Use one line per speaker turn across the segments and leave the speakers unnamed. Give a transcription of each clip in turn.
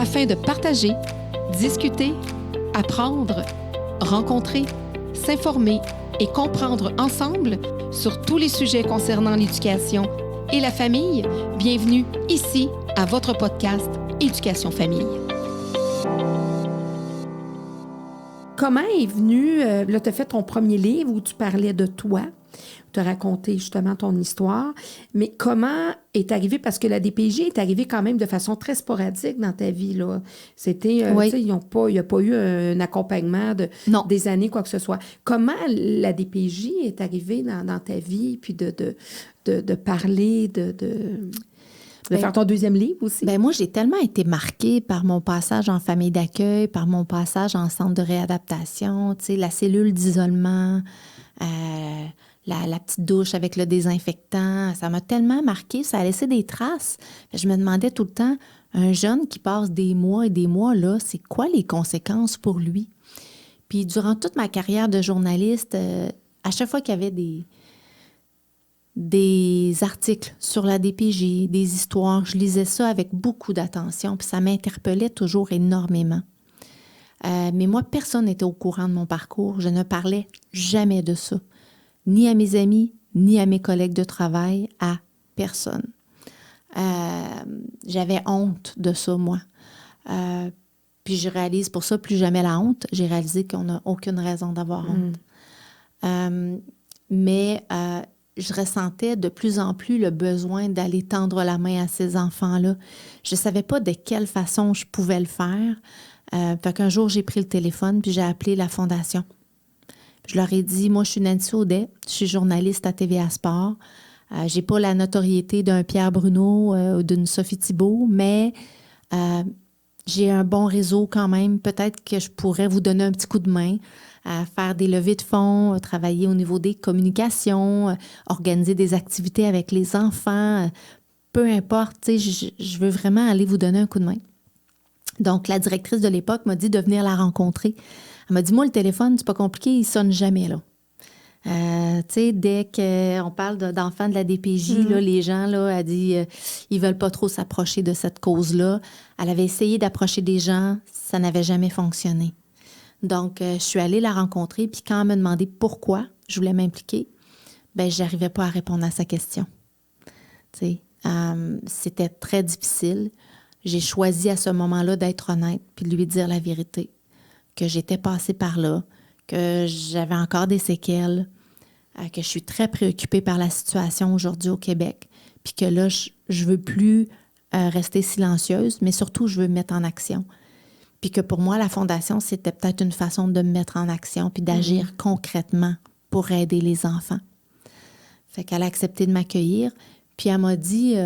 afin de partager, discuter, apprendre, rencontrer, s'informer et comprendre ensemble sur tous les sujets concernant l'éducation et la famille. Bienvenue ici à votre podcast Éducation Famille. Comment est venu, là, tu as fait ton premier livre où tu parlais de toi, tu as raconté justement ton histoire, mais comment est arrivé, parce que la DPJ est arrivée quand même de façon très sporadique dans ta vie, là. C'était,
Oui.
tu sais, il n'y a pas eu un accompagnement des années, quoi que ce soit. Comment la DPJ est arrivée dans ta vie, puis de parler, de faire ton deuxième livre aussi?
Ben moi, j'ai tellement été marquée par mon passage en famille d'accueil, par mon passage en centre de réadaptation, tu sais, la cellule d'isolement, la petite douche avec le désinfectant. Ça m'a tellement marquée, ça a laissé des traces. Je me demandais tout le temps, un jeune qui passe des mois et des mois là, c'est quoi les conséquences pour lui? Puis durant toute ma carrière de journaliste, à chaque fois qu'il y avait des articles sur la DPJ, des histoires, je lisais ça avec beaucoup d'attention, puis ça m'interpellait toujours énormément. Mais moi, personne n'était au courant de mon parcours. Je ne parlais jamais de ça, ni à mes amis, ni à mes collègues de travail, à personne. J'avais honte de ça, moi. Puis je réalise pour ça, plus jamais la honte. J'ai réalisé qu'on n'a aucune raison d'avoir honte. Mais je ressentais de plus en plus le besoin d'aller tendre la main à ces enfants-là. Je ne savais pas de quelle façon je pouvais le faire. Fait qu'un jour, j'ai pris le téléphone puis j'ai appelé la Fondation. Je leur ai dit, moi, je suis Nancy Audet, je suis journaliste à TVA Sport. J'ai pas la notoriété d'un Pierre Bruno ou d'une Sophie Thibault, mais j'ai un bon réseau quand même. Peut-être que je pourrais vous donner un petit coup de main à faire des levées de fonds, travailler au niveau des communications, organiser des activités avec les enfants. Peu importe, tu sais, je veux vraiment aller vous donner un coup de main. Donc, la directrice de l'époque m'a dit de venir la rencontrer. Elle m'a dit, moi, le téléphone, c'est pas compliqué, il sonne jamais, là. Tu sais, dès qu'on parle d'enfants de la DPJ, là, les gens, là, elle dit, ils veulent pas trop s'approcher de cette cause-là. Elle avait essayé d'approcher des gens, ça n'avait jamais fonctionné. Donc, je suis allée la rencontrer, puis quand elle m'a demandé pourquoi je voulais m'impliquer, ben j'arrivais pas à répondre à sa question. Tu sais, c'était très difficile. J'ai choisi à ce moment-là d'être honnête, puis de lui dire la vérité, que j'étais passée par là, que j'avais encore des séquelles, que je suis très préoccupée par la situation aujourd'hui au Québec, puis que là, je veux plus rester silencieuse, mais surtout, je veux me mettre en action. Puis que pour moi, la Fondation, c'était peut-être une façon de me mettre en action puis d'agir concrètement pour aider les enfants. Fait qu'elle a accepté de m'accueillir, puis elle m'a dit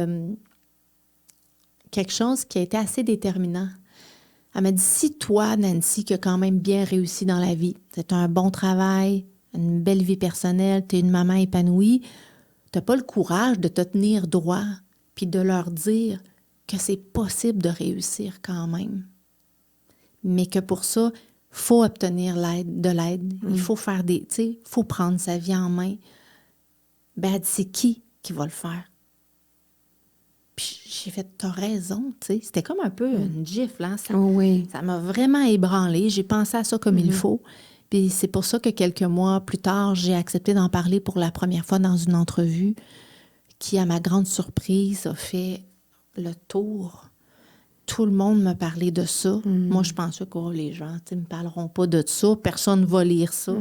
quelque chose qui a été assez déterminant. Elle m'a dit, si toi, Nancy, qui as quand même bien réussi dans la vie, tu as un bon travail, une belle vie personnelle, tu es une maman épanouie, tu n'as pas le courage de te tenir droit puis de leur dire que c'est possible de réussir quand même. Mais que pour ça, il faut obtenir de l'aide. Il faut faire tu sais, il faut prendre sa vie en main. Ben, elle dit, c'est qui va le faire? Puis j'ai fait, t'as raison, tu sais. C'était comme un peu une gifle, hein? Ça m'a vraiment ébranlée. J'ai pensé à ça comme il faut. Puis c'est pour ça que quelques mois plus tard, j'ai accepté d'en parler pour la première fois dans une entrevue qui, à ma grande surprise, a fait le tour. Tout le monde me parlait de ça. Moi, je pensais que les gens ne me parleront pas de ça. Personne ne va lire ça.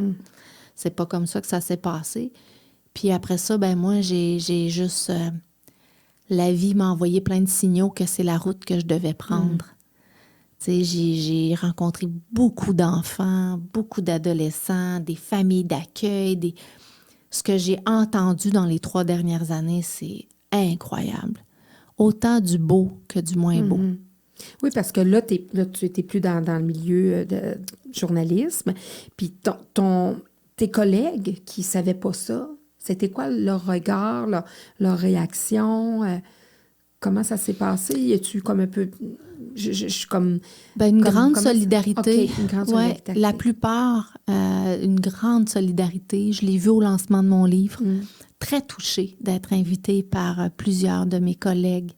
C'est pas comme ça que ça s'est passé. Puis après ça, ben moi, j'ai juste... la vie m'a envoyé plein de signaux que c'est la route que je devais prendre. Tu sais, j'ai rencontré beaucoup d'enfants, beaucoup d'adolescents, des familles d'accueil. Ce que j'ai entendu dans les 3 dernières années, c'est incroyable. Autant du beau que du moins beau.
Oui, parce que là, tu n'étais plus dans le milieu de journalisme. Puis tes collègues qui ne savaient pas ça, c'était quoi leur regard, leur réaction? Comment ça s'est passé? Y a-tu comme un peu... Je suis comme...
Une grande solidarité.
OK, une grande solidarité.
Ouais, la plupart, une grande solidarité. Je l'ai vu au lancement de mon livre. Très touchée d'être invitée par plusieurs de mes collègues.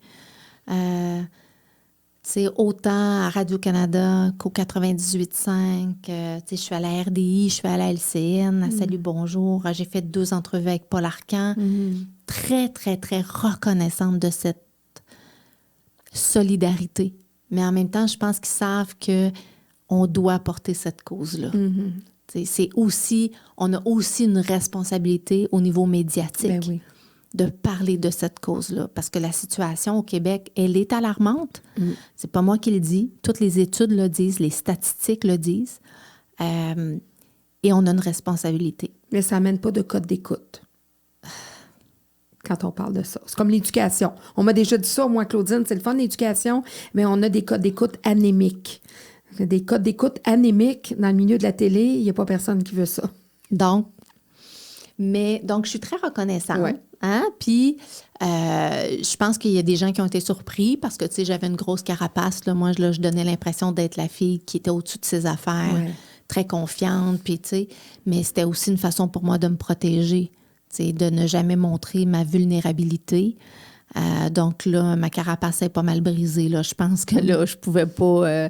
Tu sais, autant à Radio-Canada qu'au 98.5. Je suis à la RDI, je suis à la LCN, à Salut Bonjour. J'ai fait 2 entrevues avec Paul Arcand. Très, très, très reconnaissante de cette solidarité. Mais en même temps, je pense qu'ils savent qu'on doit porter cette cause-là. C'est aussi, on a aussi une responsabilité au niveau médiatique.
Ben oui.
De parler de cette cause-là. Parce que la situation au Québec, elle est alarmante. C'est pas moi qui le dis. Toutes les études le disent, les statistiques le disent. Et on a une responsabilité.
Mais ça n'amène pas de code d'écoute quand on parle de ça. C'est comme l'éducation. On m'a déjà dit ça, moi, Claudine, c'est le fun, l'éducation, mais on a des codes d'écoute anémiques. Des codes d'écoute anémiques dans le milieu de la télé, il n'y a pas personne qui veut ça.
Donc, je suis très reconnaissante.
Ouais.
Hein? Puis, je pense qu'il y a des gens qui ont été surpris parce que, tu sais, j'avais une grosse carapace. Là. Moi, je donnais l'impression d'être la fille qui était au-dessus de ses affaires, très confiante. Puis, tu sais, mais c'était aussi une façon pour moi de me protéger, tu sais, de ne jamais montrer ma vulnérabilité. Donc, là, ma carapace est pas mal brisée. Là. Je pense que là, je pouvais pas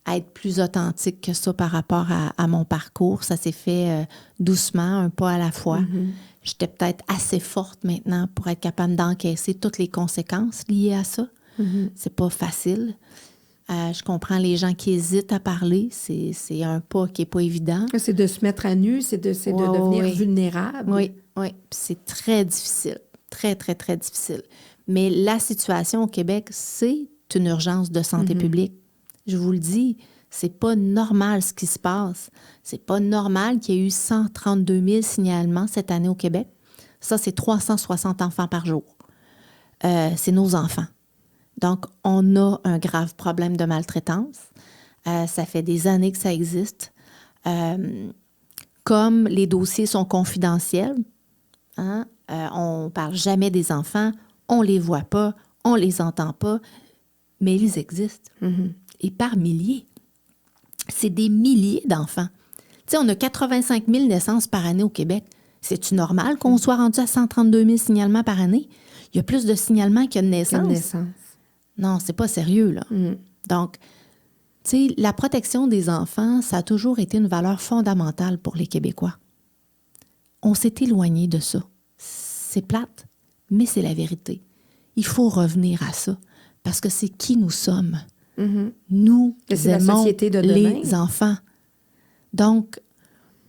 être plus authentique que ça par rapport à mon parcours. Ça s'est fait doucement, un pas à la fois. J'étais peut-être assez forte maintenant pour être capable d'encaisser toutes les conséquences liées à ça. C'est pas facile. Je comprends les gens qui hésitent à parler. C'est un pas qui n'est pas évident.
C'est de se mettre à nu, c'est de devenir vulnérable.
Oui. Puis c'est très difficile. Très, très, très difficile. Mais la situation au Québec, c'est une urgence de santé publique. Je vous le dis, c'est pas normal ce qui se passe. C'est pas normal qu'il y ait eu 132 000 signalements cette année au Québec. Ça, c'est 360 enfants par jour. C'est nos enfants. Donc, on a un grave problème de maltraitance. Ça fait des années que ça existe. Comme les dossiers sont confidentiels, hein, on ne parle jamais des enfants, on ne les voit pas, on ne les entend pas, mais ils existent. Et par milliers. C'est des milliers d'enfants. Tu sais, on a 85 000 naissances par année au Québec. C'est-tu normal qu'on soit rendu à 132 000 signalements par année? Il y a plus de signalements qu'il y a de naissances. Non, c'est pas sérieux, là. Donc, tu sais, la protection des enfants, ça a toujours été une valeur fondamentale pour les Québécois. On s'est éloigné de ça. C'est plate, mais c'est la vérité. Il faut revenir à ça, parce que c'est qui nous sommes. Nous aimons les enfants. Donc,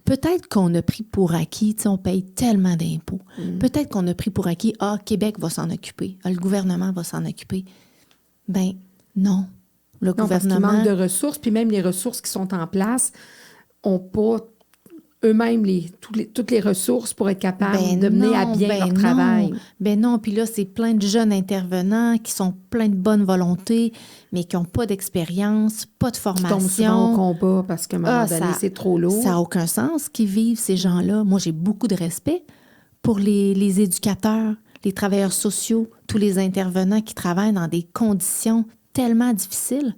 peut-être qu'on a pris pour acquis, tu sais, on paye tellement d'impôts. Peut-être qu'on a pris pour acquis, Québec va s'en occuper, le gouvernement va s'en occuper. Ben non. Le gouvernement...
Parce qu'il manque de ressources, puis même les ressources qui sont en place n'ont pas eux-mêmes toutes les ressources pour être capables de mener à bien leur travail.
Ben non, puis là, c'est plein de jeunes intervenants qui sont pleins de bonne volonté, mais qui n'ont pas d'expérience, pas de formation.
Qui tombent souvent au combat parce qu'à un moment donné, c'est trop lourd.
Ça n'a aucun sens qu'ils vivent, ces gens-là. Moi, j'ai beaucoup de respect pour les éducateurs, les travailleurs sociaux, tous les intervenants qui travaillent dans des conditions tellement difficiles.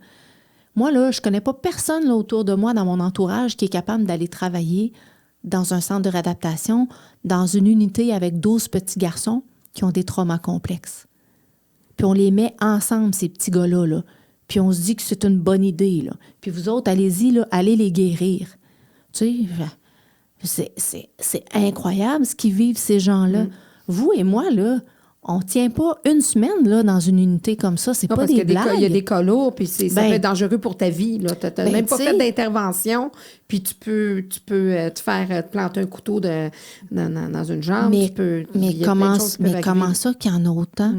Moi, là, je ne connais pas personne là, autour de moi, dans mon entourage, qui est capable d'aller travailler dans un centre de réadaptation, dans une unité avec 12 petits garçons qui ont des traumas complexes. Puis on les met ensemble, ces petits gars-là, là. Puis on se dit que c'est une bonne idée, là. Puis vous autres, allez-y, là, allez les guérir. Tu sais, c'est incroyable ce qu'ils vivent, ces gens-là. Vous et moi, là, on ne tient pas une semaine là, dans une unité comme ça. C'est pas des blagues.
Il y a des cas lourds, puis ça peut être dangereux pour ta vie. Tu n'as même pas fait d'intervention, puis tu peux te faire planter un couteau dans une jambe.
Mais comment ça qu'il y en a autant?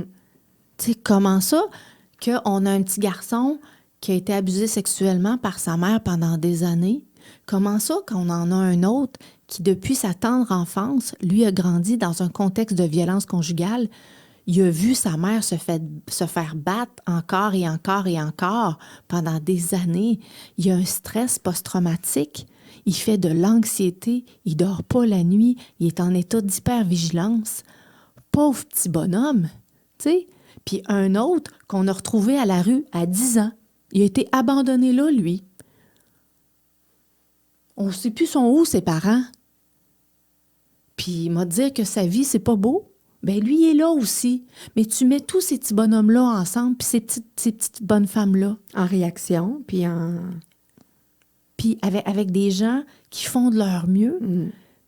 Tu sais, comment ça qu'on a un petit garçon qui a été abusé sexuellement par sa mère pendant des années? Comment ça qu'on en a un autre qui, depuis sa tendre enfance, lui a grandi dans un contexte de violence conjugale? Il a vu sa mère se faire battre encore et encore et encore pendant des années. Il a un stress post-traumatique. Il fait de l'anxiété. Il dort pas la nuit. Il est en état d'hypervigilance. Pauvre petit bonhomme, tu sais. Puis un autre qu'on a retrouvé à la rue à 10 ans. Il a été abandonné là, lui. On ne sait plus son où, ses parents. Puis il m'a dit que sa vie, c'est pas beau. ben lui, il est là aussi. Mais tu mets tous ces petits bonhommes-là ensemble, puis ces petites bonnes femmes-là.
En réaction, puis en...
Puis avec des gens qui font de leur mieux,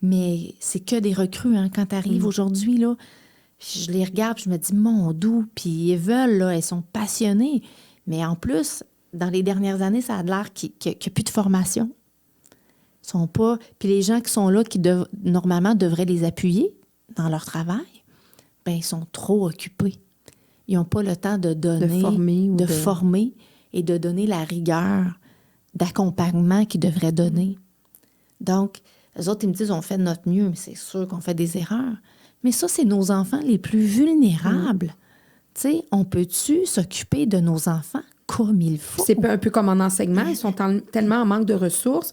mais c'est que des recrues, hein. Quand tu arrives aujourd'hui, là, je les regarde, puis je me dis, mon doux, puis ils veulent, là, elles sont passionnées. Mais en plus, dans les dernières années, ça a l'air qu'il n'y a plus de formation. Ils sont pas... Puis les gens qui sont là, qui normalement devraient les appuyer dans leur travail, ben ils sont trop occupés. Ils n'ont pas le temps de donner, de former et de donner la rigueur d'accompagnement qu'ils devraient donner. Donc, les autres, ils me disent, on fait de notre mieux, mais c'est sûr qu'on fait des erreurs. Mais ça, c'est nos enfants les plus vulnérables. Tu sais, on peut-tu s'occuper de nos enfants comme il faut?
C'est un peu comme en enseignement. Ils sont tellement en manque de ressources.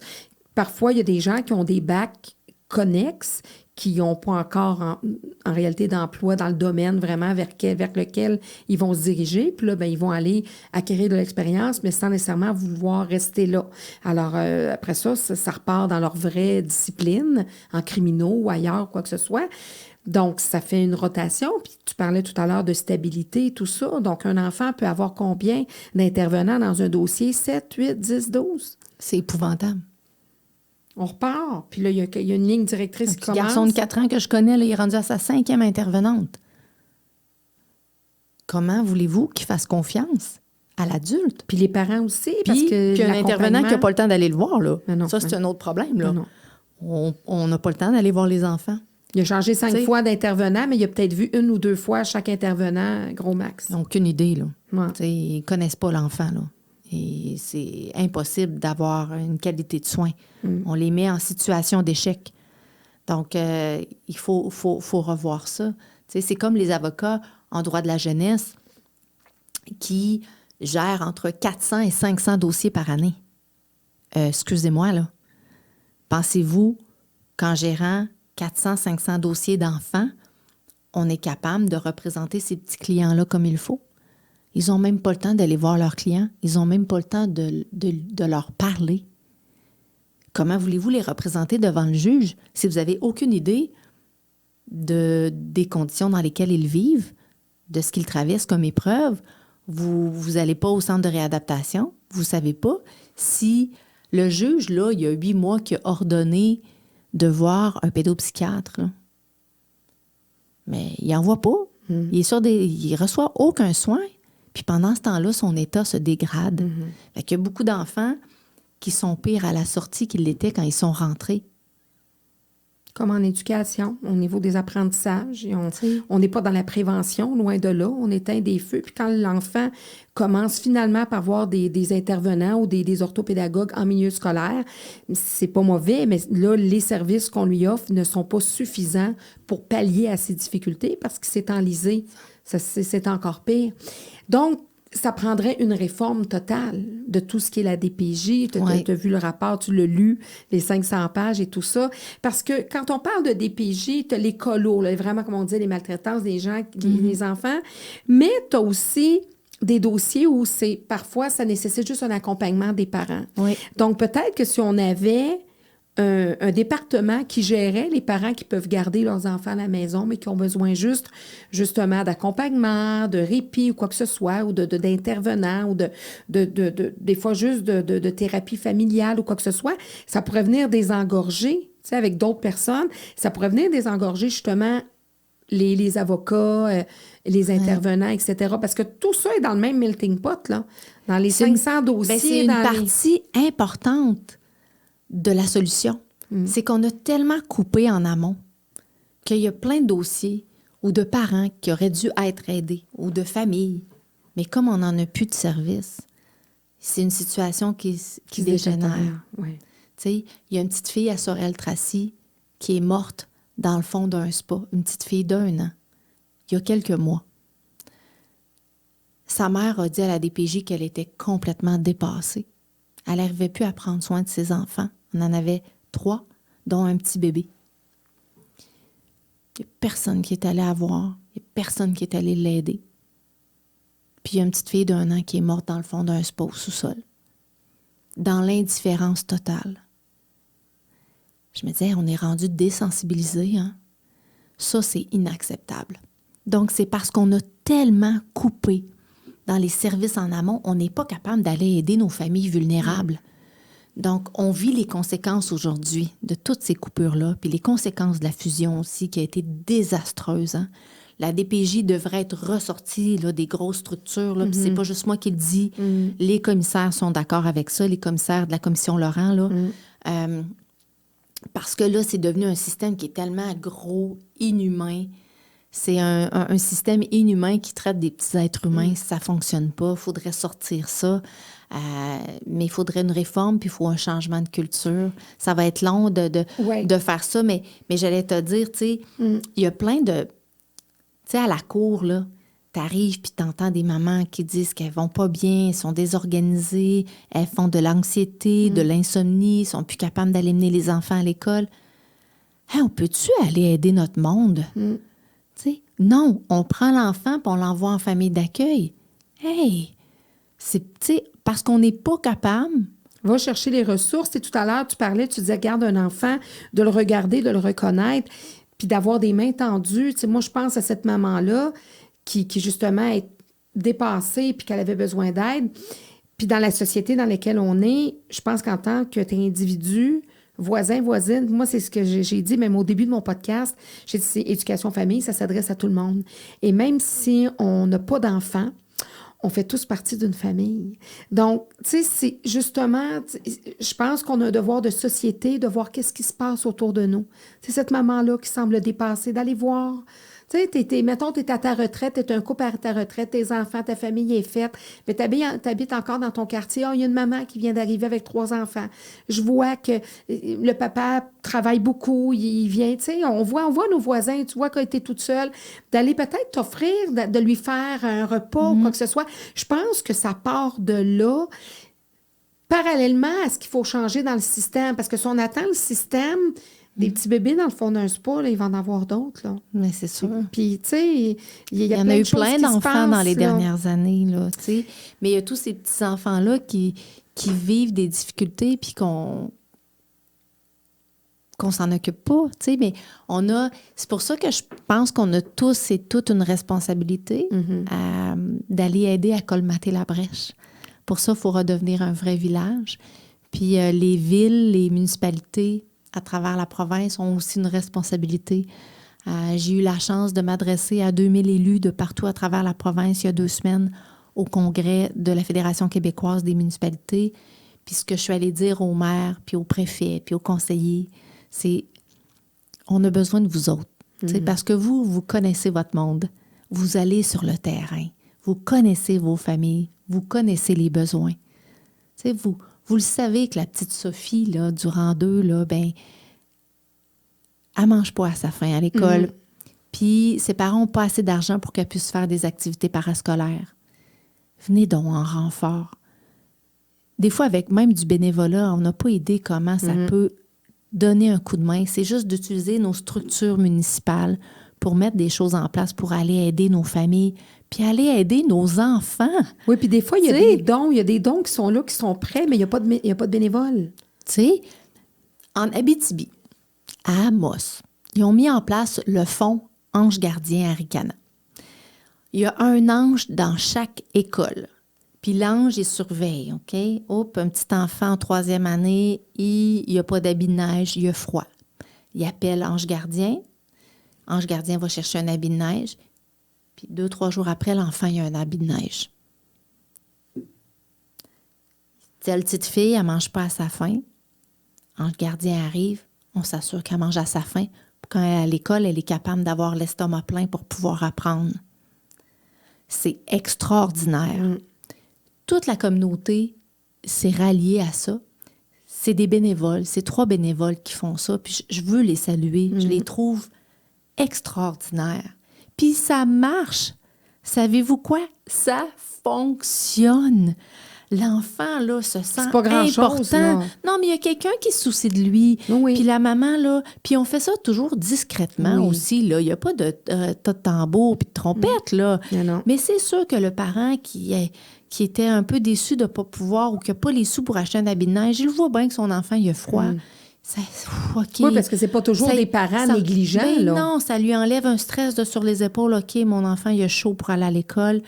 Parfois, il y a des gens qui ont des bacs connexes qui n'ont pas encore en réalité d'emploi dans le domaine vraiment vers lequel ils vont se diriger. Puis là, ben, ils vont aller acquérir de l'expérience, mais sans nécessairement vouloir rester là. Alors, après ça repart dans leur vraie discipline, en criminaux ou ailleurs, quoi que ce soit. Donc, ça fait une rotation. Puis tu parlais tout à l'heure de stabilité, tout ça. Donc, un enfant peut avoir combien d'intervenants dans un dossier? 7, 8, 10, 12?
C'est épouvantable.
On repart. Puis là, il y a une ligne directrice qui commence.
Un garçon de 4 ans que je connais, là, il est rendu à sa 5e intervenante. Comment voulez-vous qu'il fasse confiance à l'adulte?
Puis les parents aussi,
puis un intervenant qui n'a pas le temps d'aller le voir, là.
Non,
ça, c'est un autre problème, là.
Non.
On n'a pas le temps d'aller voir les enfants.
Il a changé 5 fois d'intervenant, mais il a peut-être vu 1 ou 2 fois chaque intervenant, gros max.
Ils n'ont aucune idée, là.
Ouais.
Ils ne connaissent pas l'enfant, là. Et c'est impossible d'avoir une qualité de soins. On les met en situation d'échec. Donc, il faut revoir ça. C'est comme les avocats en droit de la jeunesse qui gèrent entre 400 et 500 dossiers par année. Excusez-moi, là. Pensez-vous qu'en gérant 400, 500 dossiers d'enfants, on est capable de représenter ces petits clients-là comme il faut? Ils n'ont même pas le temps d'aller voir leurs clients. Ils n'ont même pas le temps de leur parler. Comment voulez-vous les représenter devant le juge si vous n'avez aucune idée des conditions dans lesquelles ils vivent, de ce qu'ils traversent comme épreuve? Vous n'allez pas au centre de réadaptation. Vous ne savez pas si le juge, là, il y a 8 mois, qui a ordonné de voir un pédopsychiatre, là. Mais il n'en voit pas. Il ne reçoit aucun soin. Puis pendant ce temps-là, son état se dégrade. Fait qu'il y a beaucoup d'enfants qui sont pires à la sortie qu'ils l'étaient quand ils sont rentrés.
Comme en éducation, au niveau des apprentissages. On n'est pas dans la prévention, loin de là. On éteint des feux. Puis quand l'enfant commence finalement par voir des intervenants ou des orthopédagogues en milieu scolaire, c'est pas mauvais, mais là, les services qu'on lui offre ne sont pas suffisants pour pallier à ses difficultés parce qu'il s'est enlisé. C'est encore pire. Donc, ça prendrait une réforme totale de tout ce qui est la DPJ. Tu as vu le rapport, tu l'as lu, les 500 pages et tout ça. Parce que quand on parle de DPJ, tu as les colos, là, vraiment, comme on dit, les maltraitances des gens, les enfants. Mais tu as aussi des dossiers où parfois, ça nécessite juste un accompagnement des parents.
Oui.
Donc, peut-être que si on avait un département qui gérait les parents qui peuvent garder leurs enfants à la maison, mais qui ont besoin justement d'accompagnement, de répit ou quoi que ce soit, ou d'intervenants, ou des fois juste de thérapie familiale ou quoi que ce soit, ça pourrait venir désengorger, tu sais, avec d'autres personnes, ça pourrait venir désengorger justement les avocats, les intervenants, etc. Parce que tout ça est dans le même melting pot, là. Dans les 500 dossiers.
C'est une partie importante de la solution. C'est qu'on a tellement coupé en amont qu'il y a plein de dossiers ou de parents qui auraient dû être aidés ou de familles. Mais comme on n'en a plus de service, c'est une situation qui dégénère.
Oui.
Tu sais, il y a une petite fille à Sorel-Tracy qui est morte dans le fond d'un spa, une petite fille d'1 an, il y a quelques mois. Sa mère a dit à la DPJ qu'elle était complètement dépassée. Elle n'arrivait plus à prendre soin de ses enfants. On en avait 3, dont un petit bébé. Il n'y a personne qui est allé la voir. Il n'y a personne qui est allé l'aider. Puis il y a une petite fille d'1 an qui est morte dans le fond d'un spa au sous-sol. Dans l'indifférence totale. Je me disais, on est rendu désensibilisé, hein? Ça, c'est inacceptable. Donc, c'est parce qu'on a tellement coupé dans les services en amont, on n'est pas capable d'aller aider nos familles vulnérables. Donc, on vit les conséquences aujourd'hui de toutes ces coupures-là, puis les conséquences de la fusion aussi, qui a été désastreuse. Hein? La DPJ devrait être ressortie là, des grosses structures, là, puis c'est pas juste moi qui le dis. Les commissaires sont d'accord avec ça, les commissaires de la commission Laurent, là. Parce que là, c'est devenu un système qui est tellement gros, inhumain. C'est un système inhumain qui traite des petits êtres humains. Ça ne fonctionne pas. Il faudrait sortir ça. Mais il faudrait une réforme, puis il faut un changement de culture. Ça va être long de faire ça, mais j'allais te dire, tu sais, il y a plein de... Tu sais, à la cour, là, t'arrives puis t'entends des mamans qui disent qu'elles vont pas bien, elles sont désorganisées, elles font de l'anxiété, de l'insomnie, elles sont plus capables d'aller mener les enfants à l'école. Hey, on peut-tu aller aider notre monde? T'sais, non, on prend l'enfant et on l'envoie en famille d'accueil. Hey, c'est parce qu'on n'est pas capable.
Va chercher les ressources. Et tout à l'heure, tu parlais, tu disais, garde un enfant, de le regarder, de le reconnaître, puis d'avoir des mains tendues. T'sais, moi, je pense à cette maman-là qui justement est dépassée puis qu'elle avait besoin d'aide. Puis dans la société dans laquelle on est, je pense qu'en tant qu'individu, voisin, voisine, moi, c'est ce que j'ai dit, même au début de mon podcast, j'ai dit, c'est éducation famille, ça s'adresse à tout le monde. Et même si on n'a pas d'enfants, on fait tous partie d'une famille. Donc, tu sais, c'est justement, je pense qu'on a un devoir de société de voir qu'est-ce qui se passe autour de nous. C'est cette maman-là qui semble dépasser, d'aller voir. Tu sais, mettons, tu es à ta retraite, tu es un couple à ta retraite, tes enfants, ta famille est faite, mais tu habites encore dans ton quartier. Il y a une maman qui vient d'arriver avec 3 enfants. Je vois que le papa travaille beaucoup, il vient, tu sais, on voit nos voisins, tu vois qu'elle était toute seule, d'aller peut-être t'offrir, de lui faire un repas ou quoi que ce soit. Je pense que ça part de là, parallèlement à ce qu'il faut changer dans le système, parce que si on attend le système... Des petits bébés dans le fond d'un spa, là, il va en avoir d'autres, là.
Mais c'est sûr.
Puis, tu sais, il y
en a eu plein d'enfants dans les dernières années, là, tu sais. Mais il y a tous ces petits-enfants-là qui vivent des difficultés puis qu'on s'en occupe pas, tu sais. Mais c'est pour ça que je pense qu'on a tous et toutes une responsabilité d'aller aider à colmater la brèche. Pour ça, il faut redevenir un vrai village. Puis les villes, les municipalités à travers la province ont aussi une responsabilité. J'ai eu la chance de m'adresser à 2000 élus de partout à travers la province il y a 2 semaines au congrès de la Fédération québécoise des municipalités. Puis ce que je suis allée dire aux maires, puis aux préfets, puis aux conseillers, c'est on a besoin de vous autres. Parce que vous connaissez votre monde. Vous allez sur le terrain. Vous connaissez vos familles. Vous connaissez les besoins. Vous le savez que la petite Sophie, là, du rang 2, là, ben, elle mange pas à sa faim à l'école. Puis ses parents n'ont pas assez d'argent pour qu'elle puisse faire des activités parascolaires. Venez donc en renfort. Des fois, avec même du bénévolat, on n'a pas idée comment ça peut donner un coup de main. C'est juste d'utiliser nos structures municipales pour mettre des choses en place pour aller aider nos familles, puis aller aider nos enfants. Oui,
puis des fois, il y a des dons qui sont là, qui sont prêts, mais il n'y a pas de bénévoles.
Tu sais, en Abitibi, à Amos, ils ont mis en place le fonds Ange Gardien Arikana. Il y a un ange dans chaque école. Puis l'ange, il surveille, OK? Hop, un petit enfant en 3e année, il n'y a pas d'habit de neige, il a froid. Il appelle Ange Gardien. Ange Gardien va chercher un habit de neige. Puis 2-3 jours après, l'enfant, il a un habit de neige. Telle petite fille, elle ne mange pas à sa faim. Ange Gardien arrive, on s'assure qu'elle mange à sa faim. Quand elle est à l'école, elle est capable d'avoir l'estomac plein pour pouvoir apprendre. C'est extraordinaire. Toute la communauté s'est ralliée à ça. C'est des bénévoles, c'est 3 bénévoles qui font ça. Puis je veux les saluer. Je les trouve extraordinaires. Puis ça marche. Savez-vous quoi? Ça fonctionne. L'enfant, là, se sent
c'est pas grand-chose,
important. Non, mais il y a quelqu'un qui se soucie de lui.
Oui.
Puis la maman, là... Puis on fait ça toujours discrètement aussi, là. Il n'y a pas de tas de tambour puis de trompette, là.
Non.
Mais c'est sûr que le parent qui était un peu déçu de ne pas pouvoir ou qui n'a pas les sous pour acheter un habit de neige, il voit bien que son enfant, il a froid. OK.
Oui, parce que c'est pas toujours des parents négligents,
ben
là.
non, ça lui enlève un stress sur les épaules. OK, mon enfant, il a chaud pour aller à l'école.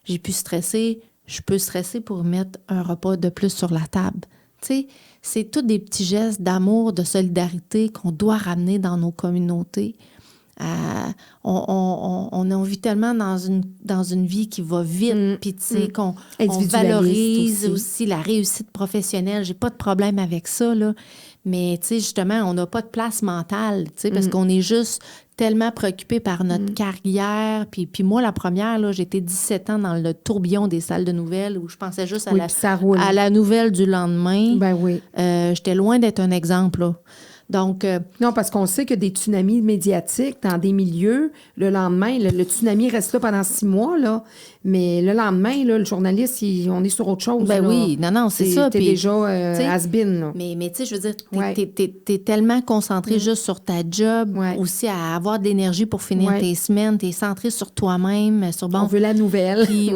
J'ai pu stresser. Je peux stresser pour mettre un repas de plus sur la table. Tu sais, c'est tous des petits gestes d'amour, de solidarité qu'on doit ramener dans nos communautés. On vit tellement dans une vie qui va vite, puis tu sais, qu'on valorise aussi la réussite professionnelle. J'ai pas de problème avec ça, là. Mais, tu sais, justement, on n'a pas de place mentale, tu sais, parce qu'on est juste tellement préoccupé par notre carrière. Puis moi, la première, là, j'étais 17 ans dans le tourbillon des salles de nouvelles où je pensais juste à la nouvelle du lendemain.
Ben oui.
J'étais loin d'être un exemple, là. Donc,
non, parce qu'on sait que des tsunamis médiatiques dans des milieux, le lendemain, le tsunami reste là pendant 6 mois, là, mais le lendemain, là, le journaliste, on est sur autre chose.
Ben
là.
oui, non, c'est ça.
T'es déjà has-been, là.
Mais tu sais, je veux dire, t'es tellement concentré juste sur ta job, aussi à avoir de l'énergie pour finir tes semaines, t'es centré sur toi-même, sur
on veut la nouvelle.
Puis,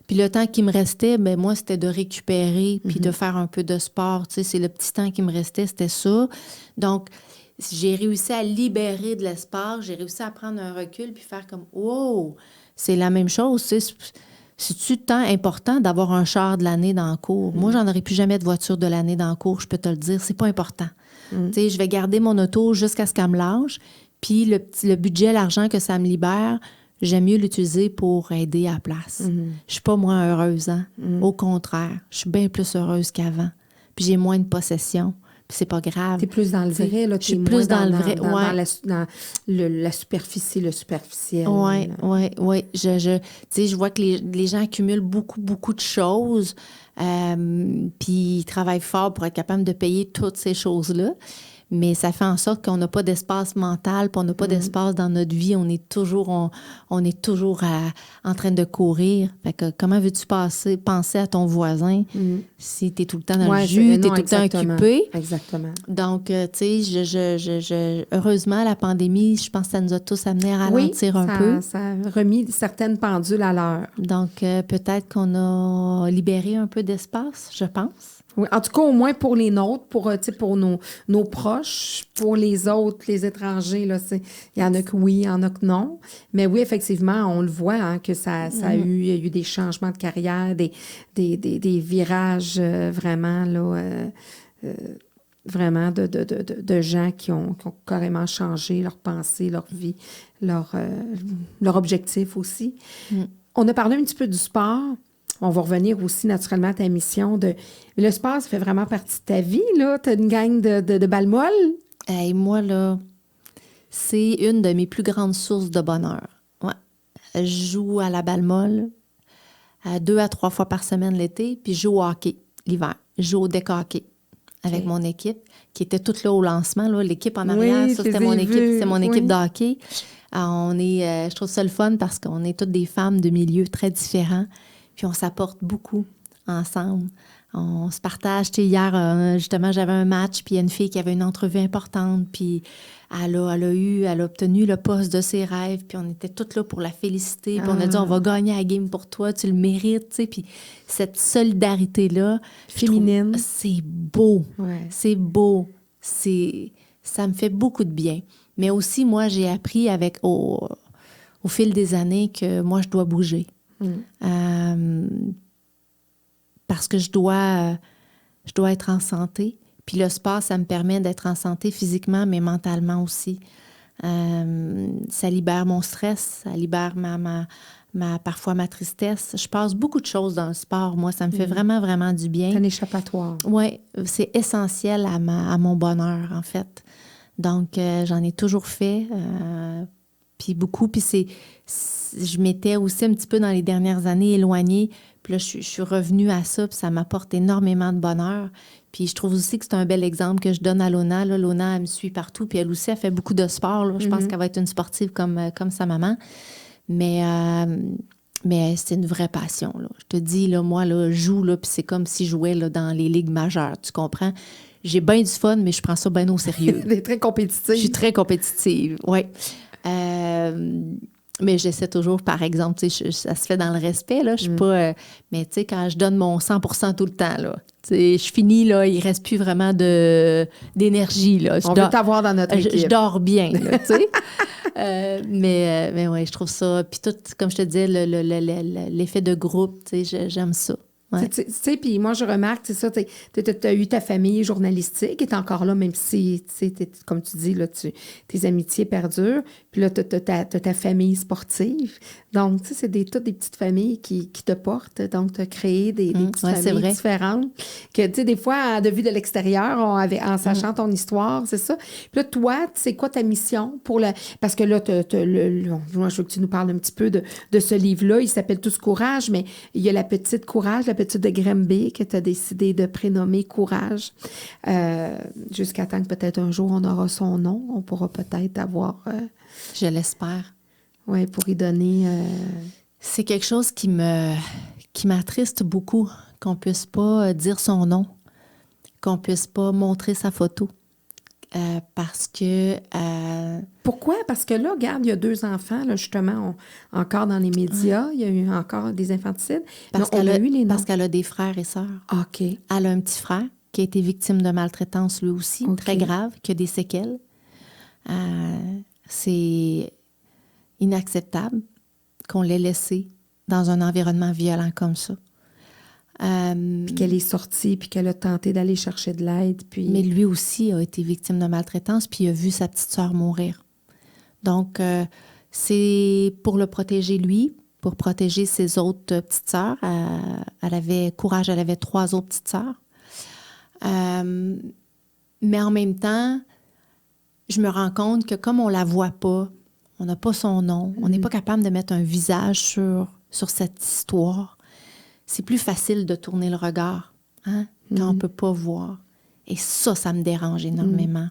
puis le temps qui me restait, ben moi, c'était de récupérer puis de faire un peu de sport. Tu sais, c'est le petit temps qui me restait, c'était ça. Donc, j'ai réussi à libérer de l'espace, j'ai réussi à prendre un recul puis faire comme « Wow! » C'est la même chose, c'est-tu tant important d'avoir un char de l'année dans le cours? Moi, j'en aurais plus jamais de voiture de l'année dans le cours, je peux te le dire, c'est pas important. Tu sais, je vais garder mon auto jusqu'à ce qu'elle me lâche, puis le budget, l'argent que ça me libère, j'aime mieux l'utiliser pour aider à la place. Je suis pas moins heureuse, hein? Au contraire, je suis bien plus heureuse qu'avant. Puis j'ai moins de possessions. Puis c'est pas grave.
T'es plus dans le vrai, là.
Je suis plus dans le vrai,
dans la superficie, le superficiel.
Oui. Tu sais, je vois que les gens accumulent beaucoup, beaucoup de choses, puis ils travaillent fort pour être capables de payer toutes ces choses-là. Mais ça fait en sorte qu'on n'a pas d'espace mental, puis on n'a pas d'espace dans notre vie. On est toujours en train de courir. Fait que comment veux-tu penser à ton voisin si tu es tout le temps dans le jus, tu es tout le temps occupé?
Exactement.
Donc, tu sais, heureusement, la pandémie, je pense que ça nous a tous amenés à ralentir un peu.
Ça a remis certaines pendules à l'heure.
Donc, peut-être qu'on a libéré un peu d'espace, je pense.
Oui, en tout cas, au moins pour les nôtres, pour nos proches, pour les autres, les étrangers, là, il y en a que oui, il y en a que non. Mais oui, effectivement, on le voit, hein, que il y a eu des changements de carrière, des virages vraiment, là, vraiment de gens qui ont carrément changé leur pensée, leur vie, leur objectif aussi. On a parlé un petit peu du sport. On va revenir aussi naturellement à ta mission de... Mais le sport, ça fait vraiment partie de ta vie, là. Tu as une gang de balles molles.
Hey, moi, là, c'est une de mes plus grandes sources de bonheur. Ouais. Je joue à la balle molle 2 à 3 fois par semaine l'été, puis je joue au hockey l'hiver. Je joue au deck hockey avec mon équipe, qui était toute là au lancement. Là. L'équipe en arrière, ça, c'était mon équipe. C'est mon équipe de hockey. Je trouve ça le fun parce qu'on est toutes des femmes de milieux très différents. Puis on s'apporte beaucoup ensemble. On se partage. Tu sais, hier, justement, j'avais un match, puis il y a une fille qui avait une entrevue importante, puis elle a obtenu le poste de ses rêves, puis on était toutes là pour la féliciter, puis on a dit, on va gagner la game pour toi, tu le mérites, tu sais. Puis cette solidarité-là,
féminine,
c'est beau. Ouais. C'est beau. Ça me fait beaucoup de bien. Mais aussi, moi, j'ai appris au fil des années que moi, je dois bouger. Parce que je dois être en santé. Puis le sport, ça me permet d'être en santé physiquement, mais mentalement aussi. Ça libère mon stress, ça libère parfois ma tristesse. Je passe beaucoup de choses dans le sport. Moi, ça me fait vraiment, vraiment du bien.
C'est un échappatoire.
Oui, c'est essentiel à mon bonheur, en fait. Donc, j'en ai toujours fait. Puis beaucoup. Puis je m'étais aussi un petit peu dans les dernières années éloignée. Puis là, je suis revenue à ça, puis ça m'apporte énormément de bonheur. Puis je trouve aussi que c'est un bel exemple que je donne à Lona. Là, Lona, elle me suit partout, puis elle aussi, elle fait beaucoup de sport. Là. Je pense qu'elle va être une sportive comme sa maman. Mais c'est une vraie passion. Là. Je te dis, là, moi, là, je joue, là, puis c'est comme si je jouais là, dans les ligues majeures, tu comprends? J'ai bien du fun, mais je prends ça bien au sérieux.
T'es très compétitive.
Je suis très compétitive, oui. Mais j'essaie toujours, par exemple, tu sais, ça se fait dans le respect, là. Je suis pas... mais tu sais, quand je donne mon 100% tout le temps, là, tu sais, je finis, là, il reste plus vraiment d'énergie, là.
On veut t'avoir dans notre équipe.
Je dors bien, là, tu sais. Mais oui, je trouve ça... Puis tout, comme je te disais, l'effet de groupe, tu sais, j'aime ça. Ouais.
Tu sais, puis moi, je remarque, c'est ça, tu as eu ta famille journalistique qui est encore là, même si, comme tu dis, là, tes amitiés perdurent. Puis là, tu as ta famille sportive. Donc, tu sais, c'est toutes des petites familles qui te portent. Donc, tu as créé des petites familles différentes. Que, tu sais, des fois, de vue de l'extérieur, en sachant ton histoire, c'est ça. Puis là, toi, c'est quoi ta mission pour Parce que là, moi, je veux que tu nous parles un petit peu de ce livre-là. Il s'appelle Tous Courage, mais il y a la petite Courage, la petite de Granby que tu as décidé de prénommer Courage. Jusqu'à temps que peut-être un jour, on aura son nom. On pourra peut-être avoir...
Je l'espère.
Oui, pour y donner...
C'est quelque chose qui m'attriste beaucoup, qu'on puisse pas dire son nom, qu'on puisse pas montrer sa photo. Parce que...
Pourquoi? Parce que là, regarde, il y a 2 enfants, là, justement, encore dans les médias. Il y a eu encore des infanticides.
Parce qu'elle a des frères et sœurs.
OK.
Elle a un petit frère qui a été victime de maltraitance lui aussi, très grave, qui a des séquelles. C'est inacceptable qu'on l'ait laissé dans un environnement violent comme ça.
Puis qu'elle est sortie, puis qu'elle a tenté d'aller chercher de l'aide. Puis...
Mais lui aussi a été victime de maltraitance, puis il a vu sa petite sœur mourir. Donc, c'est pour le protéger lui, pour protéger ses autres petites sœurs. Elle avait 3 autres petites sœurs. Mais en même temps, je me rends compte que comme on la voit pas, on n'a pas son nom, on n'est pas capable de mettre un visage sur cette histoire, c'est plus facile de tourner le regard, hein, quand on peut pas voir. Et ça me dérange énormément.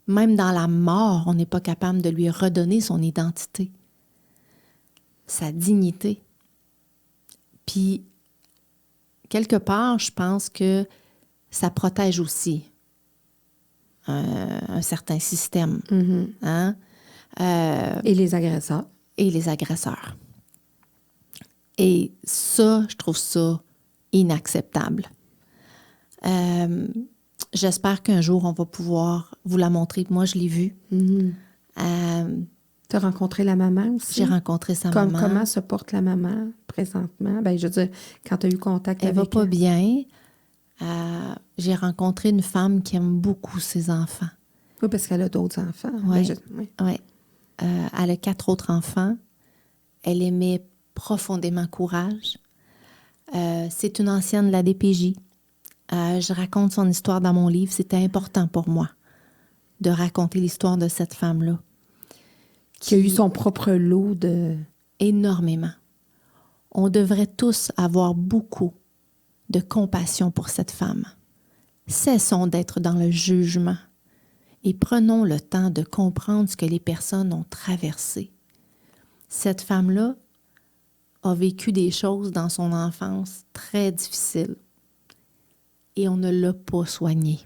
Même dans la mort, on n'est pas capable de lui redonner son identité, sa dignité. Puis, quelque part, je pense que ça protège aussi un certain système. Hein?
Et les agresseurs.
Et les agresseurs. Et ça, je trouve ça inacceptable. J'espère qu'un jour, on va pouvoir vous la montrer. Moi, je l'ai vue.
Tu as rencontré la maman aussi?
J'ai rencontré sa maman.
Comment se porte la maman présentement? Ben, je veux dire, quand tu as eu contact avec elle.
Elle va pas bien. J'ai rencontré une femme qui aime beaucoup ses enfants.
Oui, parce qu'elle a d'autres enfants.
Oui. Elle a 4 autres enfants. Elle aimait profondément Courage. C'est une ancienne de la DPJ. Je raconte son histoire dans mon livre. C'était important pour moi de raconter l'histoire de cette femme-là.
Qui a eu son propre lot de...
Énormément. On devrait tous avoir beaucoup de compassion pour cette femme. Cessons d'être dans le jugement et prenons le temps de comprendre ce que les personnes ont traversé. Cette femme-là a vécu des choses dans son enfance très difficiles et on ne l'a pas soignée.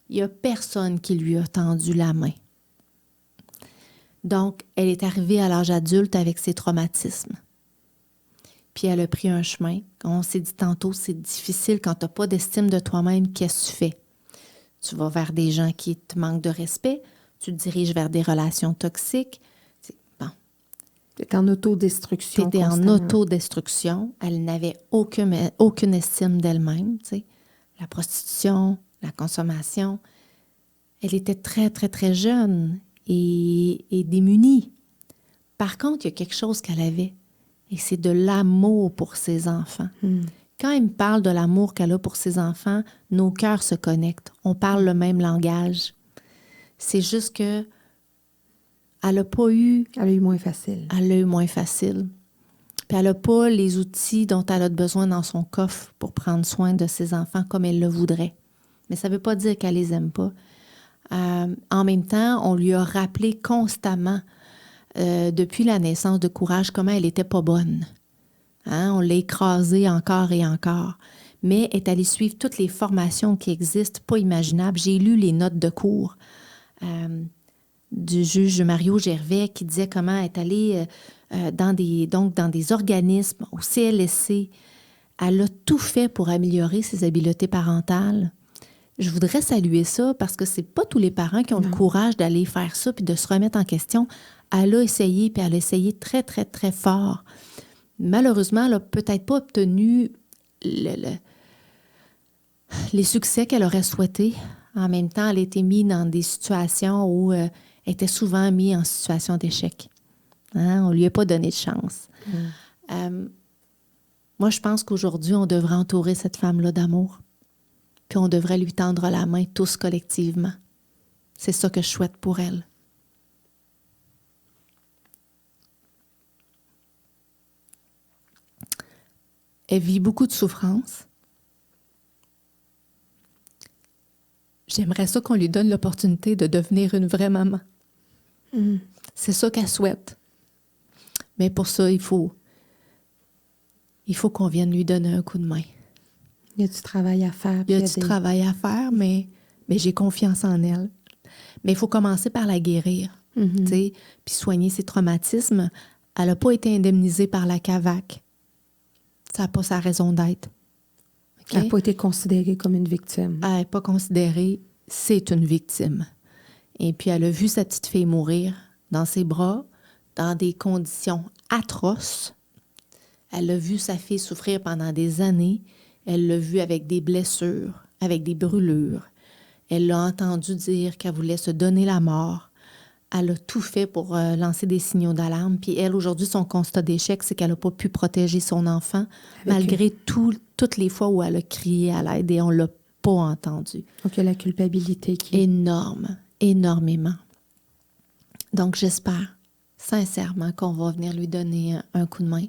Il n'y a personne qui lui a tendu la main. Donc, elle est arrivée à l'âge adulte avec ses traumatismes. Puis elle a pris un chemin. Comme on s'est dit tantôt, c'est difficile quand tu n'as pas d'estime de toi-même. Qu'est-ce que tu fais? Tu vas vers des gens qui te manquent de respect. Tu te diriges vers des relations toxiques. Bon.
Tu étais en autodestruction.
Tu étais en autodestruction. Elle n'avait aucune estime d'elle-même. Tu sais. La prostitution, la consommation. Elle était très, très, très jeune et démunie. Par contre, il y a quelque chose qu'elle avait. Et c'est de l'amour pour ses enfants. Quand elle me parle de l'amour qu'elle a pour ses enfants, nos cœurs se connectent. On parle le même langage. C'est juste que elle n'a pas eu...
Elle a eu moins facile.
Elle a eu moins facile. Puis elle n'a pas les outils dont elle a besoin dans son coffre pour prendre soin de ses enfants comme elle le voudrait. Mais ça ne veut pas dire qu'elle les aime pas. En même temps, on lui a rappelé constamment depuis la naissance de Courage, comment elle n'était pas bonne. Hein? On l'a écrasée encore et encore. Mais elle est allée suivre toutes les formations qui existent, pas imaginables. J'ai lu les notes de cours du juge Mario Gervais qui disait comment elle est allée dans des organismes, au CLSC. Elle a tout fait pour améliorer ses habiletés parentales. Je voudrais saluer ça parce que c'est pas tous les parents qui ont le courage d'aller faire ça puis de se remettre en question. Elle a essayé, puis elle a essayé très, très, très fort. Malheureusement, elle n'a peut-être pas obtenu les succès qu'elle aurait souhaités. En même temps, elle a été mise dans des situations où elle était souvent mise en situation d'échec. Hein? On ne lui a pas donné de chance. Moi, je pense qu'aujourd'hui, on devrait entourer cette femme-là d'amour. Puis on devrait lui tendre la main tous collectivement. C'est ça que je souhaite pour elle. Elle vit beaucoup de souffrance. J'aimerais ça qu'on lui donne l'opportunité de devenir une vraie maman. C'est ça qu'elle souhaite. Mais pour ça, il faut qu'on vienne lui donner un coup de main.
Il y a du travail à faire.
Il y a du travail à faire, mais j'ai confiance en elle. Mais il faut commencer par la guérir, tu sais, puis soigner ses traumatismes. Elle n'a pas été indemnisée par la CAVAC. Ça n'a pas sa raison d'être. Okay?
Elle n'a pas été considérée comme une victime.
Elle n'est pas considérée, c'est une victime. Et puis, elle a vu sa petite fille mourir dans ses bras, dans des conditions atroces. Elle a vu sa fille souffrir pendant des années. Elle l'a vue avec des blessures, avec des brûlures. Elle l'a entendu dire qu'elle voulait se donner la mort. Elle a tout fait pour lancer des signaux d'alarme. Puis elle, aujourd'hui, son constat d'échec, c'est qu'elle n'a pas pu protéger son enfant, malgré toutes les fois où elle a crié à l'aide et on ne l'a pas entendu.
Donc, il y a la culpabilité qui...
Énorme, énormément. Donc, j'espère sincèrement qu'on va venir lui donner un coup de main.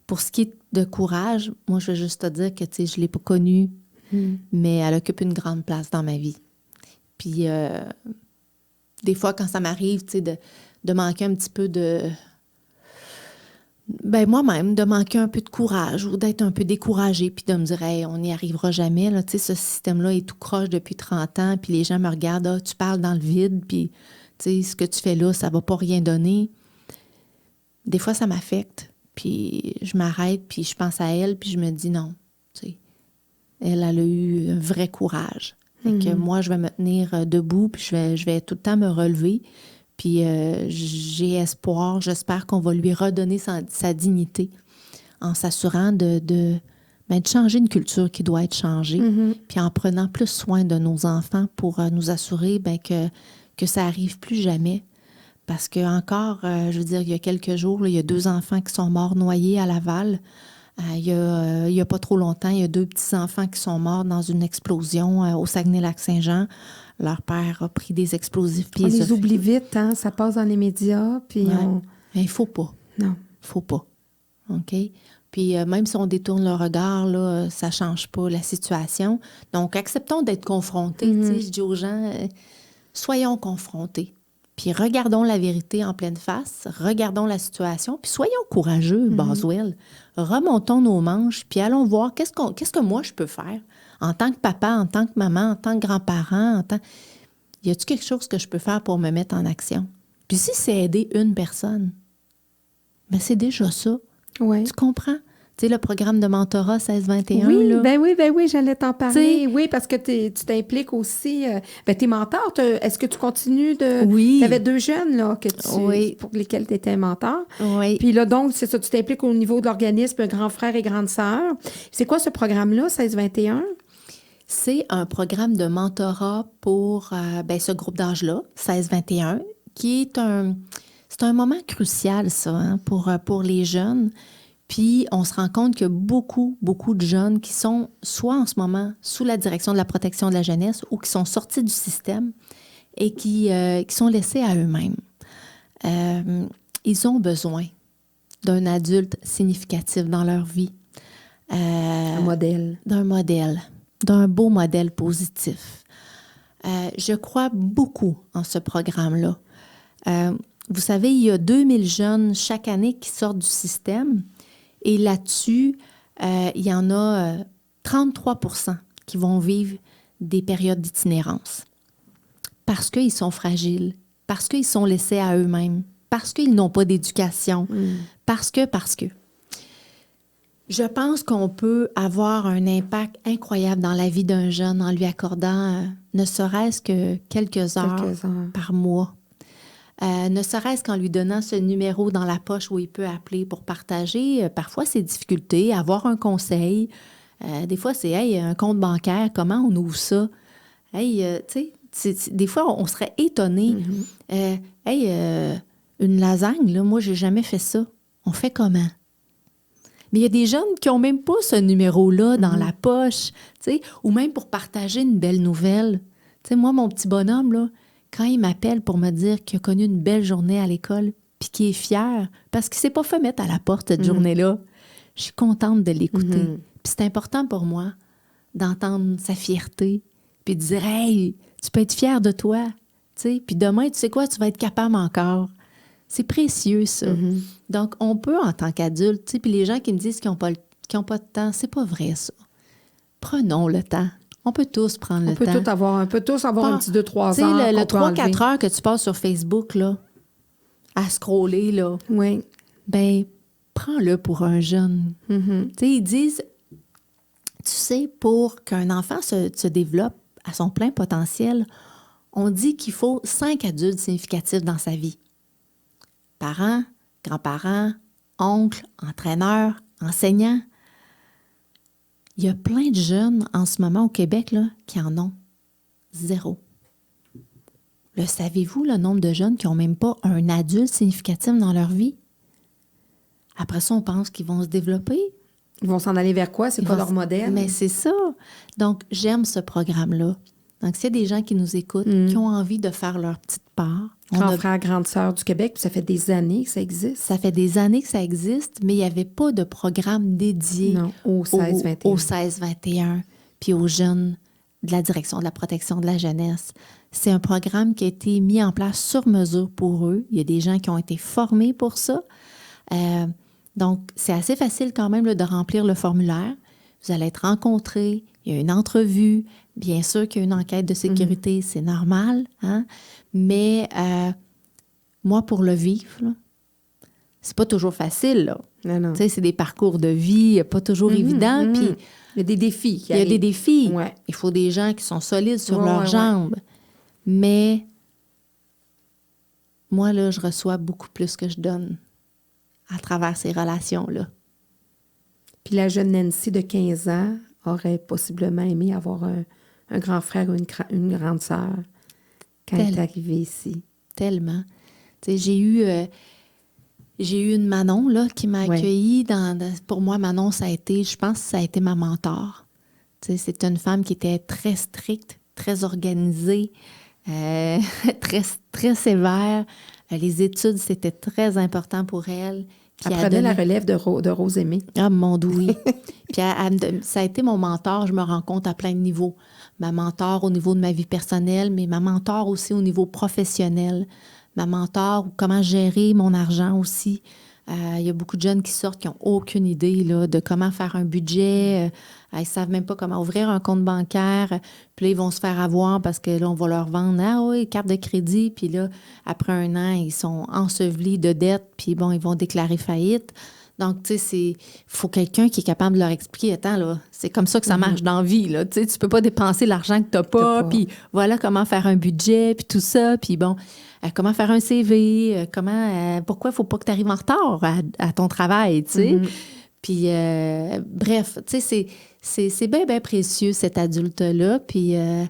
Pour ce qui est de courage, moi, je vais juste te dire que, tu sais, je ne l'ai pas connue, mais elle occupe une grande place dans ma vie. Puis, des fois, quand ça m'arrive, tu sais, de manquer un petit peu de... Ben moi-même, de manquer un peu de courage ou d'être un peu découragée, puis de me dire, hey, on n'y arrivera jamais, là, tu sais, ce système-là est tout croche depuis 30 ans, puis les gens me regardent, ah, tu parles dans le vide, puis, tu sais, ce que tu fais là, ça va pas rien donner. Des fois, ça m'affecte. Puis je m'arrête, puis je pense à elle, puis je me dis non. Tu sais, elle a eu un vrai courage. Fait que moi, je vais me tenir debout, puis je vais tout le temps me relever. Puis j'ai espoir, j'espère qu'on va lui redonner sa dignité en s'assurant de changer une culture qui doit être changée, puis en prenant plus soin de nos enfants pour nous assurer que ça n'arrive plus jamais. Parce que encore, je veux dire, il y a quelques jours, là, il y a 2 enfants qui sont morts noyés à Laval. Il y a pas trop longtemps, il y a 2 petits-enfants qui sont morts dans une explosion au Saguenay-Lac-Saint-Jean. Leur père a pris des explosifs.
On les oublie vite, hein? Ça passe dans les médias. Puis
Mais il ne faut pas.
Non.
Il ne faut pas. OK? Puis même si on détourne le regard, là, ça ne change pas la situation. Donc, acceptons d'être confrontés. Tu sais, je dis aux gens, soyons confrontés. Puis regardons la vérité en pleine face, regardons la situation, puis soyons courageux, Boswell. Remontons nos manches, puis allons voir qu'est-ce que moi je peux faire en tant que papa, en tant que maman, en tant que grand-parent, y a-t-il quelque chose que je peux faire pour me mettre en action? Puis si c'est aider une personne, bien c'est déjà ça.
Ouais.
Tu comprends? Tu sais, le programme de mentorat 1621,
oui,
là.
Ben oui, j'allais t'en parler. T'sais, oui, parce que tu t'impliques aussi. Tes mentors, est-ce que tu continues de...
Oui.
Tu avais 2 jeunes, là, pour lesquels tu étais mentor.
Oui.
Puis là, donc, c'est ça, tu t'impliques au niveau de l'organisme grand frère et grande sœur. C'est quoi ce programme-là, 1621?
C'est un programme de mentorat pour ce groupe d'âge-là, 16-21, qui est c'est un moment crucial, ça, hein, pour les jeunes. Puis, on se rend compte qu'il y a beaucoup, beaucoup de jeunes qui sont soit en ce moment sous la direction de la protection de la jeunesse ou qui sont sortis du système et qui sont laissés à eux-mêmes. Ils ont besoin d'un adulte significatif dans leur vie.
Un modèle.
D'un beau modèle positif. Je crois beaucoup en ce programme-là. Vous savez, il y a 2000 jeunes chaque année qui sortent du système. Et là-dessus, il y en a 33% qui vont vivre des périodes d'itinérance parce qu'ils sont fragiles, parce qu'ils sont laissés à eux-mêmes, parce qu'ils n'ont pas d'éducation, parce que. Je pense qu'on peut avoir un impact incroyable dans la vie d'un jeune en lui accordant ne serait-ce que quelques heures par mois. Ne serait-ce qu'en lui donnant ce numéro dans la poche où il peut appeler pour partager parfois ses difficultés, avoir un conseil. Des fois, c'est « Hey, un compte bancaire, comment on ouvre ça? » Hey, tu sais, des fois, on serait étonné. Hey, une lasagne, là, moi, j'ai jamais fait ça. On fait comment? Mais il y a des jeunes qui n'ont même pas ce numéro-là dans la poche, tu sais, ou même pour partager une belle nouvelle. Tu sais, moi, mon petit bonhomme, là, quand il m'appelle pour me dire qu'il a connu une belle journée à l'école, puis qu'il est fier, parce qu'il ne s'est pas fait mettre à la porte cette journée-là, je suis contente de l'écouter. Puis c'est important pour moi d'entendre sa fierté, puis de dire « Hey, tu peux être fier de toi, tu sais, puis demain, tu sais quoi, tu vas être capable encore. » C'est précieux, ça. Donc, on peut, en tant qu'adulte, tu sais, puis les gens qui me disent qu'ils n'ont pas de temps, c'est pas vrai, ça. Prenons le temps. On peut tous prendre le temps.
On peut tous avoir un petit 2-3 heures.
Tu sais, le 3-4 heures que tu passes sur Facebook, là, à scroller, là.
Oui.
Ben, prends-le pour un jeune. Tu sais, ils disent, tu sais, pour qu'un enfant se développe à son plein potentiel, on dit qu'il faut 5 adultes significatifs dans sa vie. Parents, grands-parents, oncles, entraîneurs, enseignants. Il y a plein de jeunes en ce moment au Québec là, qui en ont 0. Le savez-vous, le nombre de jeunes qui n'ont même pas un adulte significatif dans leur vie? Après ça, on pense qu'ils vont se développer.
Ils vont s'en aller vers quoi? C'est quoi leur modèle?
Mais c'est ça. Donc, j'aime ce programme-là. Donc, s'il y a des gens qui nous écoutent, qui ont envie de faire leur petite part.
Grand frère, grande sœur du Québec, puis ça fait des années que ça existe.
Ça fait des années que ça existe, mais il n'y avait pas de programme dédié
au
16-21, puis aux jeunes de la direction de la protection de la jeunesse. C'est un programme qui a été mis en place sur mesure pour eux. Il y a des gens qui ont été formés pour ça. Donc, c'est assez facile quand même là, de remplir le formulaire. Vous allez être rencontrés, il y a une entrevue. Bien sûr qu'il y a une enquête de sécurité, c'est normal, hein? Mais moi, pour le vivre, là, c'est pas toujours facile, là.
Non.
Tu sais, c'est des parcours de vie pas toujours évidents, puis
il y a des défis
il y a des défis.
Ouais.
Il faut des gens qui sont solides sur leurs jambes. Mais moi, là, je reçois beaucoup plus que je donne à travers ces relations-là.
Puis la jeune Nancy de 15 ans aurait possiblement aimé avoir un grand frère ou une grande sœur quand elle est arrivée ici.
Tellement. Tu sais, j'ai eu une Manon là, qui m'a accueillie. Pour moi, Manon, je pense que ça a été ma mentor. Tu sais, c'est une femme qui était très stricte, très organisée, très, très sévère. Les études, c'était très important pour elle.
Elle prenait la relève de Rose Aimée.
Ah, mon Dieu, oui. Puis ça a été mon mentor, je me rends compte, à plein de niveaux. Ma mentor au niveau de ma vie personnelle, mais ma mentor aussi au niveau professionnel. Ma mentor, comment gérer mon argent aussi. Il y a beaucoup de jeunes qui sortent qui n'ont aucune idée là, de comment faire un budget. Ils ne savent même pas comment ouvrir un compte bancaire. Puis là, ils vont se faire avoir parce que là, on va leur vendre, ah oui, carte de crédit. Puis là, après 1 an, ils sont ensevelis de dettes. Puis bon, ils vont déclarer faillite. Donc, tu sais, il faut quelqu'un qui est capable de leur expliquer, attends, là, c'est comme ça que ça marche dans la vie, là. Tu sais, tu peux pas dépenser l'argent que tu n'as pas. Puis voilà comment faire un budget, puis tout ça. Puis bon, comment faire un CV, pourquoi il ne faut pas que tu arrives en retard à ton travail, tu sais. Puis, bref, tu sais, c'est bien, bien précieux, cet adulte-là. Puis, et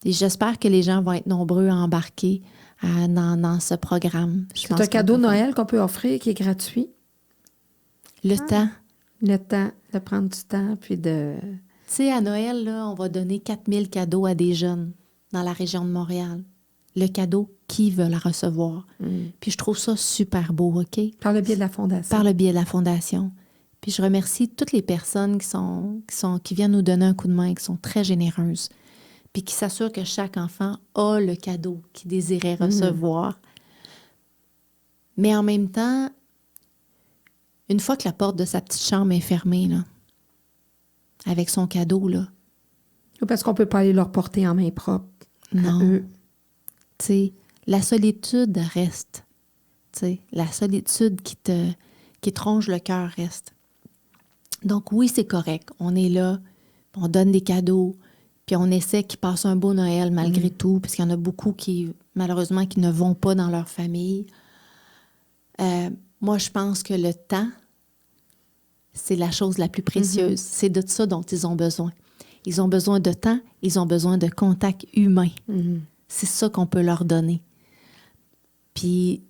j'espère que les gens vont être nombreux à embarquer dans ce programme.
C'est un cadeau de Noël qu'on peut offrir qui est gratuit.
Le temps.
Le temps, de prendre du temps, puis de...
Tu sais, à Noël, là, on va donner 4000 cadeaux à des jeunes dans la région de Montréal. Le cadeau, qui veut la recevoir? Puis je trouve ça super beau, OK?
Par le biais de la Fondation.
Par le biais de la Fondation. Puis je remercie toutes les personnes qui viennent nous donner un coup de main, qui sont très généreuses, puis qui s'assurent que chaque enfant a le cadeau qu'il désirait recevoir. Mais en même temps, une fois que la porte de sa petite chambre est fermée, là, avec son cadeau, là...
Parce qu'on ne peut pas aller leur porter en main propre.
Non.
Eux.
Tu sais, la solitude reste. T'sais, la solitude qui te ronge le cœur reste. Donc oui, c'est correct. On est là, on donne des cadeaux, puis on essaie qu'ils passent un beau Noël malgré tout, parce qu'il y en a beaucoup qui, malheureusement, qui ne vont pas dans leur famille. Moi, je pense que le temps, c'est la chose la plus précieuse. C'est de ça dont ils ont besoin. Ils ont besoin de temps, ils ont besoin de contact humain. C'est ça qu'on peut leur donner. Puis,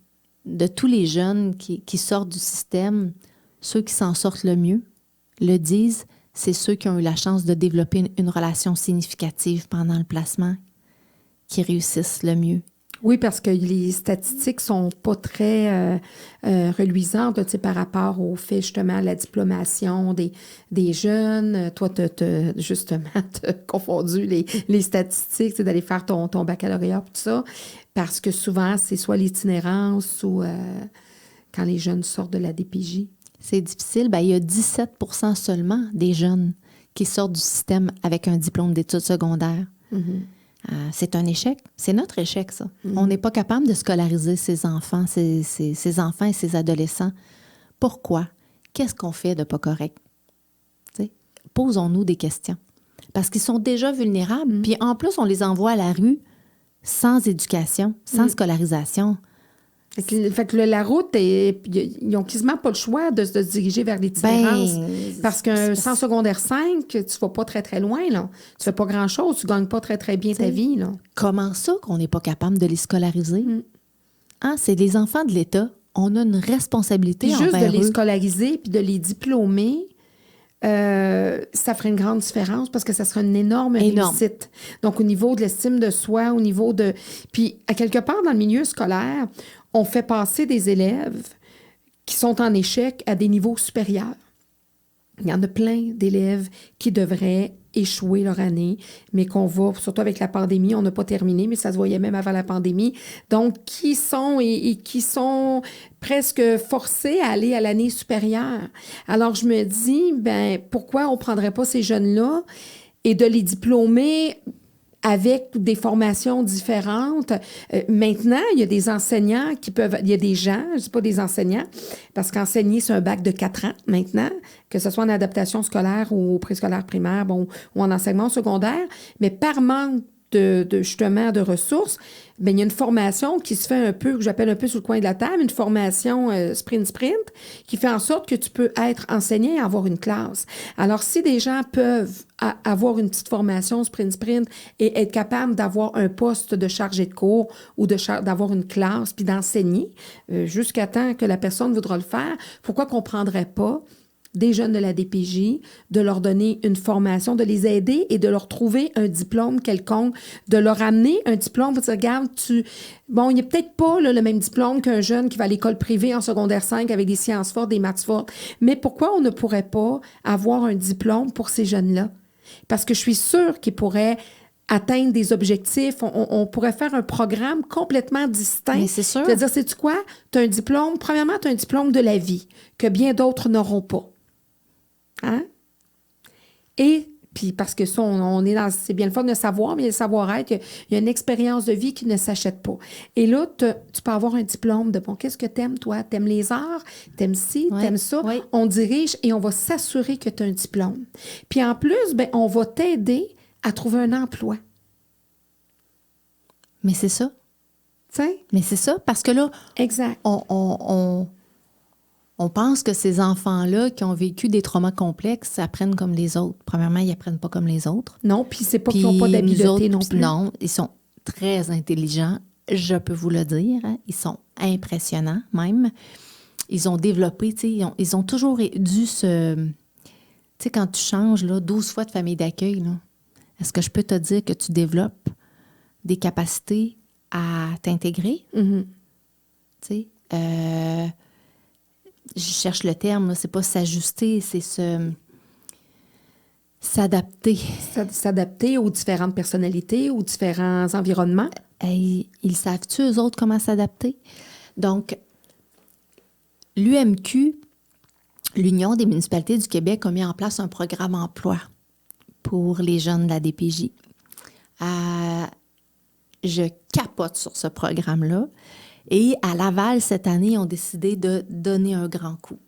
de tous les jeunes qui sortent du système, ceux qui s'en sortent le mieux le disent, c'est ceux qui ont eu la chance de développer une relation significative pendant le placement qui réussissent le mieux.
Oui, parce que les statistiques sont pas très reluisantes là, par rapport au fait, justement, à la diplomation des jeunes. Toi, justement, tu as confondu les statistiques, d'aller faire ton baccalauréat, tout ça, parce que souvent, c'est soit l'itinérance ou quand les jeunes sortent de la DPJ.
C'est difficile. Bien, il y a 17% seulement des jeunes qui sortent du système avec un diplôme d'études secondaires. C'est un échec. C'est notre échec, ça. On n'est pas capable de scolariser ces enfants, ces enfants et ces adolescents. Pourquoi? Qu'est-ce qu'on fait de pas correct? T'sais, posons-nous des questions. Parce qu'ils sont déjà vulnérables. Puis en plus, on les envoie à la rue sans éducation, sans scolarisation.
Fait que la route, ils n'ont quasiment pas le choix de se diriger vers l'itinérance. Parce qu'un sans secondaire 5, tu ne vas pas très, très loin. Là. Tu fais pas grand-chose. Tu ne gagnes pas très, très bien ta vie. Là.
Comment ça qu'on n'est pas capable de les scolariser? Hein, c'est les enfants de l'État. On a une responsabilité
puis
envers eux.
Juste de les scolariser puis de les diplômer, ça ferait une grande différence parce que ça serait une énorme réussite. Donc, au niveau de l'estime de soi, au niveau de... Puis, à quelque part, dans le milieu scolaire, on fait passer des élèves qui sont en échec à des niveaux supérieurs. Il y en a plein d'élèves qui devraient échouer leur année, mais qu'on va, surtout avec la pandémie, on n'a pas terminé, mais ça se voyait même avant la pandémie. Donc, qui sont et qui sont presque forcés à aller à l'année supérieure. Alors, je me dis, pourquoi on ne prendrait pas ces jeunes-là et de les diplômer avec des formations différentes. Maintenant, il y a des enseignants qui peuvent... Il y a des gens, je ne dis pas des enseignants, parce qu'enseigner, c'est un bac de 4 ans maintenant, que ce soit en adaptation scolaire ou préscolaire primaire, ou en enseignement secondaire, mais par manque justement de ressources, il y a une formation qui se fait un peu, que j'appelle un peu sur le coin de la table, une formation sprint, qui fait en sorte que tu peux être enseigné et avoir une classe. Alors, si des gens peuvent avoir une petite formation sprint et être capable d'avoir un poste de chargé de cours ou d'avoir une classe, puis d'enseigner jusqu'à temps que la personne voudra le faire, pourquoi qu'on ne prendrait pas des jeunes de la DPJ, de leur donner une formation, de les aider et de leur trouver un diplôme quelconque, de leur amener un diplôme pour dire, regarde, il n'y a peut-être pas là, le même diplôme qu'un jeune qui va à l'école privée en secondaire 5 avec des sciences fortes, des maths fortes. Mais pourquoi on ne pourrait pas avoir un diplôme pour ces jeunes-là? Parce que je suis sûre qu'ils pourraient atteindre des objectifs. On pourrait faire un programme complètement distinct.
Mais c'est sûr.
C'est-à-dire, sais-tu quoi? Tu as un diplôme, premièrement, tu as un diplôme de la vie que bien d'autres n'auront pas. Hein? Et puis parce que ça, on est dans... C'est bien le fun de savoir, mais le savoir-être, il y a une expérience de vie qui ne s'achète pas. Et là, tu peux avoir un diplôme de, qu'est-ce que t'aimes, toi? T'aimes les arts? T'aimes ci? T'aimes ça?
Oui.
On dirige et on va s'assurer que tu as un diplôme. Puis en plus, on va t'aider à trouver un emploi.
Mais c'est ça.
T'sais?
Mais c'est ça, parce que là,
exact.
On pense que ces enfants-là qui ont vécu des traumas complexes apprennent comme les autres. Premièrement, ils n'apprennent pas comme les autres.
Non, puis c'est pas qu'ils n'ont pas d'habileté non plus.
Non, ils sont très intelligents, je peux vous le dire. Hein. Ils sont impressionnants même. Ils ont développé, ils ont toujours dû se... Tu sais, quand tu changes là, 12 fois de famille d'accueil, là, est-ce que je peux te dire que tu développes des capacités à t'intégrer?
Mm-hmm.
Tu sais, je cherche le terme, là, c'est pas s'ajuster, c'est s'adapter.
S'adapter aux différentes personnalités, aux différents environnements.
Ils savent-tu, eux autres, comment s'adapter? Donc, l'UMQ, l'Union des municipalités du Québec, a mis en place un programme emploi pour les jeunes de la DPJ. je capote sur ce programme-là. Et à Laval, cette année, ils ont décidé de donner un grand coup.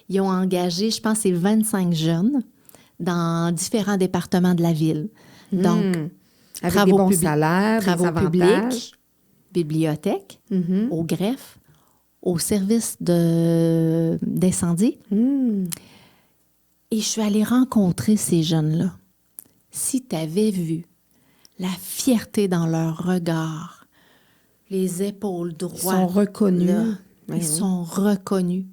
Ils ont engagé, je pense, 25 jeunes dans différents départements de la ville. Donc,
avec des bons salaires, des
travaux
avantages.
publics, bibliothèque, au greffe, au service d'incendie. Et je suis allée rencontrer ces jeunes-là. Si tu avais vu la fierté dans leur regard, les épaules droites.
Ils sont reconnus.
Là, ils sont reconnus.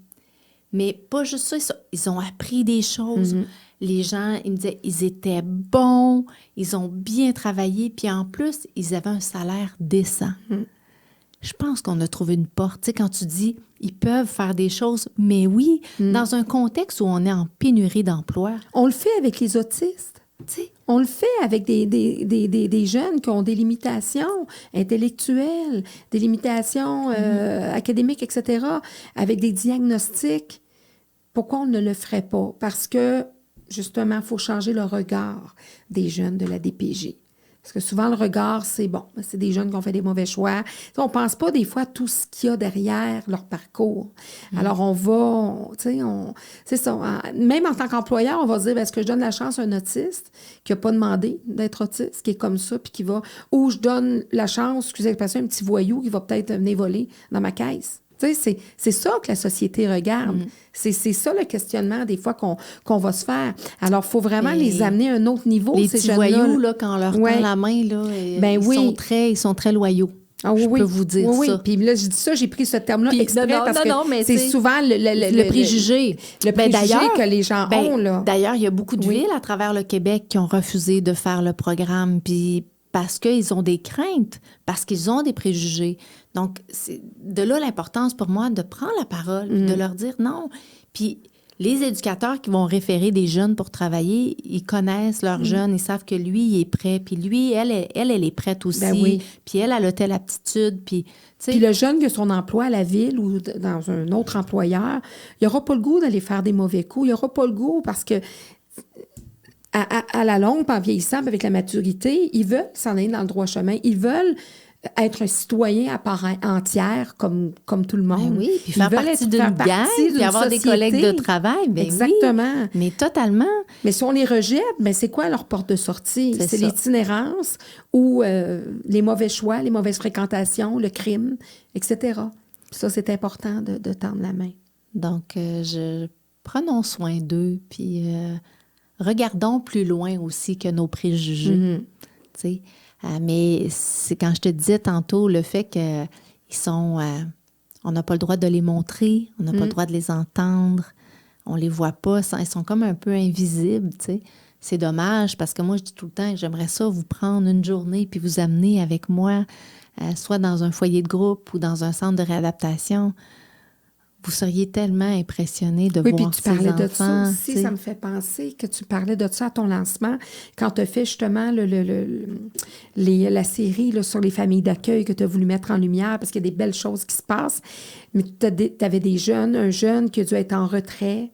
Mais pas juste ça, ils ont appris des choses. Les gens, ils me disaient, ils étaient bons, ils ont bien travaillé, puis en plus, ils avaient un salaire décent. Je pense qu'on a trouvé une porte. Tu sais, quand tu dis, ils peuvent faire des choses, mais oui, dans un contexte où on est en pénurie d'emploi.
On le fait avec les autistes. Tu sais, on le fait avec des jeunes qui ont des limitations intellectuelles, des limitations académiques, etc., avec des diagnostics. Pourquoi on ne le ferait pas? Parce que, justement, il faut changer le regard des jeunes de la DPJ. Parce que souvent, le regard, c'est bon, c'est des jeunes qui ont fait des mauvais choix. On ne pense pas des fois à tout ce qu'il y a derrière leur parcours. Alors, on va, c'est ça. Même en tant qu'employeur, on va se dire, est-ce que je donne la chance à un autiste qui n'a pas demandé d'être autiste, qui est comme ça, puis qui va, ou je donne la chance, excusez l'expression, un petit voyou qui va peut-être venir voler dans ma caisse. C'est ça que la société regarde. C'est ça le questionnement, des fois, qu'on va se faire. Alors, il faut vraiment les amener à un autre niveau,
les
ces
petits
jeunes-là.
voyous, là, quand on leur tend la main, là, ils sont très loyaux.
Ah,
je peux vous dire ça.
Puis là, je dis ça, j'ai pris ce terme-là exprès parce que c'est souvent
le préjugé.
Le préjugé que les gens ont. Là.
D'ailleurs, il y a beaucoup de villes à travers le Québec qui ont refusé de faire le programme, puis parce qu'ils ont des craintes, parce qu'ils ont des préjugés. Donc, c'est de là l'importance pour moi de prendre la parole, de leur dire non. Puis les éducateurs qui vont référer des jeunes pour travailler, ils connaissent leurs jeunes, ils savent que lui, il est prêt. Puis lui, elle est prête aussi.
Ben oui.
Puis elle a telle aptitude. Puis
le jeune qui a son emploi à la ville ou dans un autre employeur, il n'aura pas le goût d'aller faire des mauvais coups. Il n'aura pas le goût parce que à la longue, en vieillissant, avec la maturité, ils veulent s'en aller dans le droit chemin. Ils veulent être un citoyen à part entière, comme tout le monde.
Ben oui, puis faire partie d'une gang, puis avoir des collègues de travail. Ben
exactement.
Oui, mais totalement.
Mais si on les rejette, ben c'est quoi leur porte de sortie? C'est l'itinérance ou les mauvais choix, les mauvaises fréquentations, le crime, etc. Puis ça, c'est important de tendre la main.
Donc, prenons soin d'eux, puis regardons plus loin aussi que nos préjugés. Tu sais. Mais c'est quand je te disais tantôt le fait qu'ils sont... on n'a pas le droit de les montrer, on n'a pas le droit de les entendre, on les voit pas, ils sont comme un peu invisibles, tu sais. C'est dommage parce que moi, je dis tout le temps que j'aimerais ça vous prendre une journée puis vous amener avec moi, soit dans un foyer de groupe ou dans un centre de réadaptation. Vous seriez tellement impressionné de voir ces enfants. Oui, puis tu parlais de ça
aussi. Ça me fait penser que tu parlais de ça à ton lancement, quand tu as fait justement la série là, sur les familles d'accueil que tu as voulu mettre en lumière, parce qu'il y a des belles choses qui se passent. Mais tu avais un jeune qui a dû être en retrait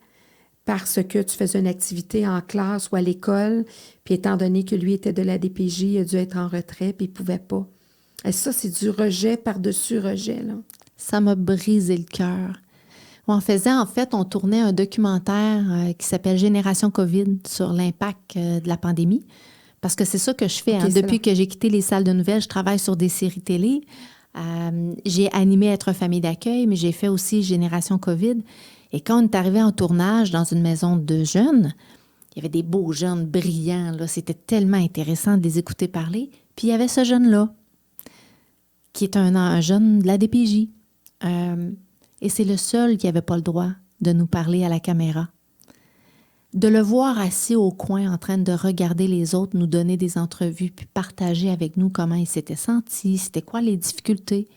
parce que tu faisais une activité en classe ou à l'école, puis étant donné que lui était de la DPJ, il a dû être en retrait, puis il ne pouvait pas. Et ça, c'est du rejet par-dessus rejet, là.
Ça m'a brisé le cœur. On tournait un documentaire qui s'appelle Génération COVID sur l'impact de la pandémie. Parce que c'est ça que je fais. Depuis que j'ai quitté les salles de nouvelles, je travaille sur des séries télé. J'ai animé Être famille d'accueil, mais j'ai fait aussi Génération COVID. Et quand on est arrivé en tournage dans une maison de jeunes, il y avait des beaux jeunes brillants. Là. C'était tellement intéressant de les écouter parler. Puis il y avait ce jeune-là, qui est un jeune de la DPJ. Et c'est le seul qui n'avait pas le droit de nous parler à la caméra. De le voir assis au coin en train de regarder les autres nous donner des entrevues puis partager avec nous comment il s'était senti, c'était quoi les difficultés.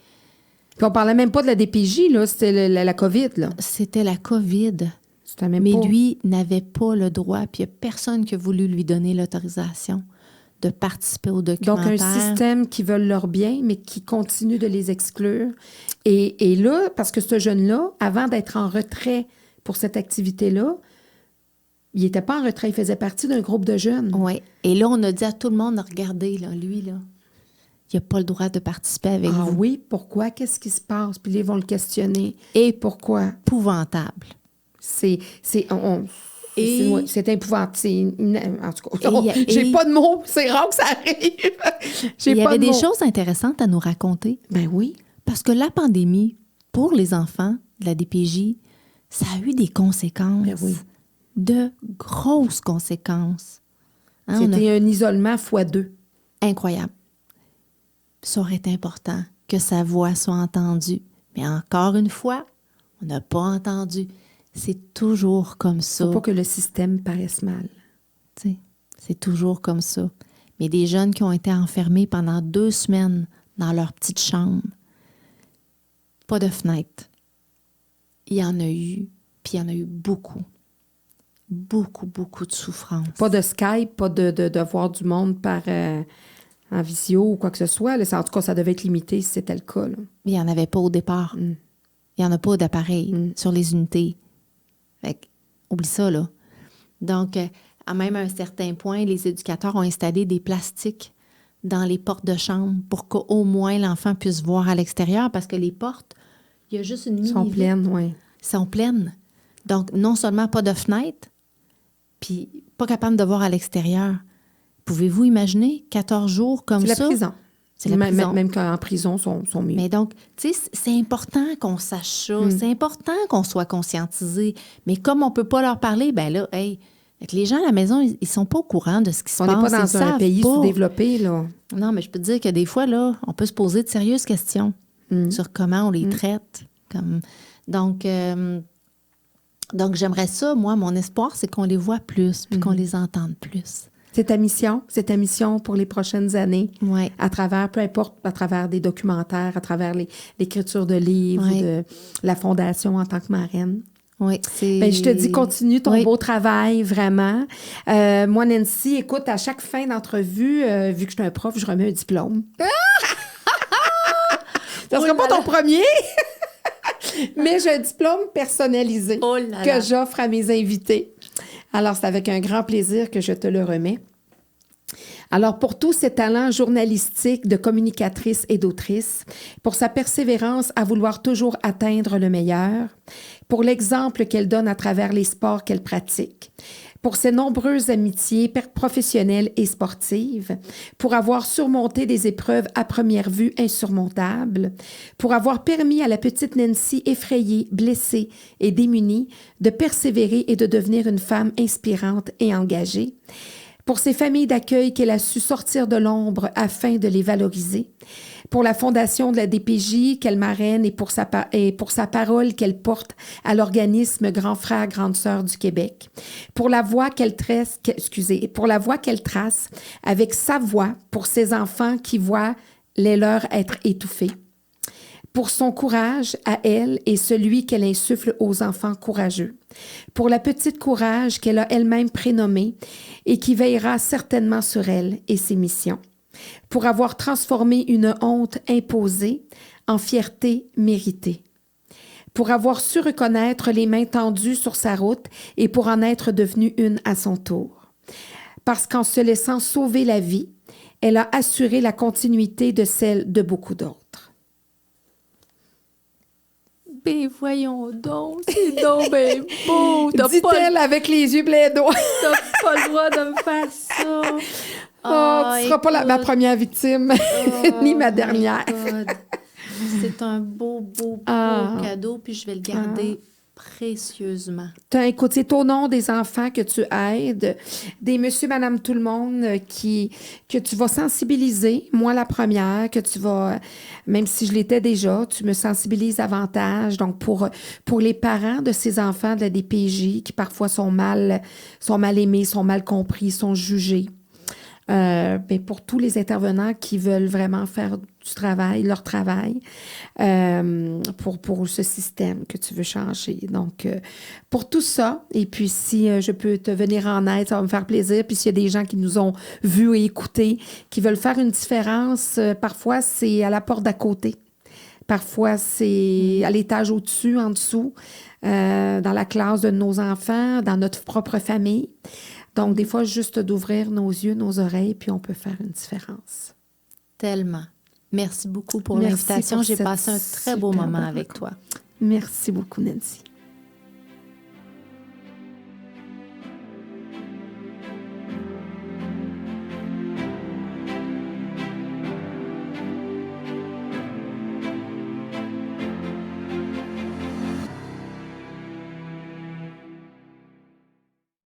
Puis on parlait même pas de la DPJ, là, c'était la COVID, là.
C'était la COVID. Mais lui n'avait pas le droit, puis il n'y a personne qui a voulu lui donner l'autorisation de participer au documentaire.
Donc, un système qui veut leur bien, mais qui continue de les exclure. Et là, parce que ce jeune-là, avant d'être en retrait pour cette activité-là, il n'était pas en retrait, il faisait partie d'un groupe de jeunes.
Oui. Et là, on a dit à tout le monde, regardez, là, lui, là, il n'a pas le droit de participer avec
Ah
vous.
oui, pourquoi? Qu'est-ce qui se passe? Puis ils vont le questionner.
Et
Pourquoi?
épouvantable.
C'est épouvantable. En tout cas, j'ai pas de mots. C'est rare que ça arrive.
Il y avait des choses intéressantes à nous raconter.
Ben oui.
Parce que la pandémie, pour les enfants de la DPJ, ça a eu des conséquences.
Ben oui.
De grosses conséquences. Hein,
C'était un isolement x2.
Incroyable. Ça aurait été important que sa voix soit entendue. Mais encore une fois, on n'a pas entendu. C'est toujours comme ça.
Faut pas que le système paraisse mal.
T'sais, c'est toujours comme ça. Mais des jeunes qui ont été enfermés pendant 2 semaines dans leur petite chambre, pas de fenêtre. Il y en a eu, puis il y en a eu beaucoup. Beaucoup, beaucoup de souffrance.
Pas de Skype, pas de voir du monde par en visio ou quoi que ce soit. Là. En tout cas, ça devait être limité si c'était le cas. Là.
Il n'y en avait pas au départ. Il n'y en a pas d'appareil sur les unités. Fait que, oublie ça, là. Donc, à même un certain point, les éducateurs ont installé des plastiques dans les portes de chambre pour qu'au moins l'enfant puisse voir à l'extérieur parce que les portes, il y a juste une mini-vitre.
Sont pleines, oui.
Sont pleines. Donc, non seulement pas de fenêtre, puis pas capable de voir à l'extérieur. Pouvez-vous imaginer 14 jours comme ça?
C'est la prison.
C'est la prison.
Même qu'en prison, sont mieux.
Mais donc, tu sais, c'est important qu'on sache ça. C'est important qu'on soit conscientisé. Mais comme on ne peut pas leur parler, ben là, hey, les gens à la maison, ils sont pas au courant de ce qui se passe.
On n'est pas dans un pays sous-développé, là.
Non, mais je peux te dire que des fois, là, on peut se poser de sérieuses questions sur comment on les traite. Donc, j'aimerais ça, moi, mon espoir, c'est qu'on les voit plus puis qu'on les entende plus.
C'est ta mission pour les prochaines années,
ouais.
À travers, peu importe, à travers des documentaires, à travers l'écriture de livres, de la Fondation en tant que marraine.
Oui, c'est...
Ben, je te dis, continue ton beau travail, vraiment. Moi, Nancy, écoute, à chaque fin d'entrevue, vu que je suis un prof, je remets un diplôme. Ça ne sera pas ton premier, mais j'ai un diplôme personnalisé que j'offre à mes invités. Alors, c'est avec un grand plaisir que je te le remets. Alors, pour tous ses talents journalistiques de communicatrice et d'autrice, pour sa persévérance à vouloir toujours atteindre le meilleur, pour l'exemple qu'elle donne à travers les sports qu'elle pratique, pour ses nombreuses amitiés professionnelles et sportives, pour avoir surmonté des épreuves à première vue insurmontables, pour avoir permis à la petite Nancy effrayée, blessée et démunie de persévérer et de devenir une femme inspirante et engagée, pour ses familles d'accueil qu'elle a su sortir de l'ombre afin de les valoriser, pour la fondation de la DPJ qu'elle marraine et pour sa parole qu'elle porte à l'organisme Grand Frère, Grande Sœur du Québec, pour la voie qu'elle trace avec sa voix pour ses enfants qui voient les leurs être étouffés, pour son courage à elle et celui qu'elle insuffle aux enfants courageux, pour la petite courage qu'elle a elle-même prénommée et qui veillera certainement sur elle et ses missions, pour avoir transformé une honte imposée en fierté méritée, pour avoir su reconnaître les mains tendues sur sa route et pour en être devenue une à son tour. Parce qu'en se laissant sauver la vie, elle a assuré la continuité de celle de beaucoup d'autres.
Ben voyons donc, c'est donc ben beau.
Dit-elle avec les yeux blédois.
T'as pas le droit de me faire ça.
Tu ne seras pas ma première victime, ni ma dernière.
C'est un beau cadeau, puis je vais le garder précieusement.
Écoute, c'est au nom des enfants que tu aides, des monsieur, madame, tout le monde que tu vas sensibiliser. Moi, la première, que tu vas, même si je l'étais déjà, tu me sensibilises davantage. Donc, pour les parents de ces enfants de la DPJ qui parfois sont mal aimés, sont mal compris, sont jugés. Pour tous les intervenants qui veulent vraiment faire leur travail, pour ce système que tu veux changer. Donc, pour tout ça, et puis si je peux te venir en aide, ça va me faire plaisir. Puis s'il y a des gens qui nous ont vus et écoutés, qui veulent faire une différence, parfois c'est à la porte d'à côté. Parfois, c'est à l'étage au-dessus, en dessous, dans la classe de nos enfants, dans notre propre famille. Donc, des fois, juste d'ouvrir nos yeux, nos oreilles, puis on peut faire une différence.
Tellement, Merci beaucoup pour
Merci
l'invitation.
pour
J'ai
cette
passé un très beau
superbe
moment avec toi.
Merci beaucoup, Nancy.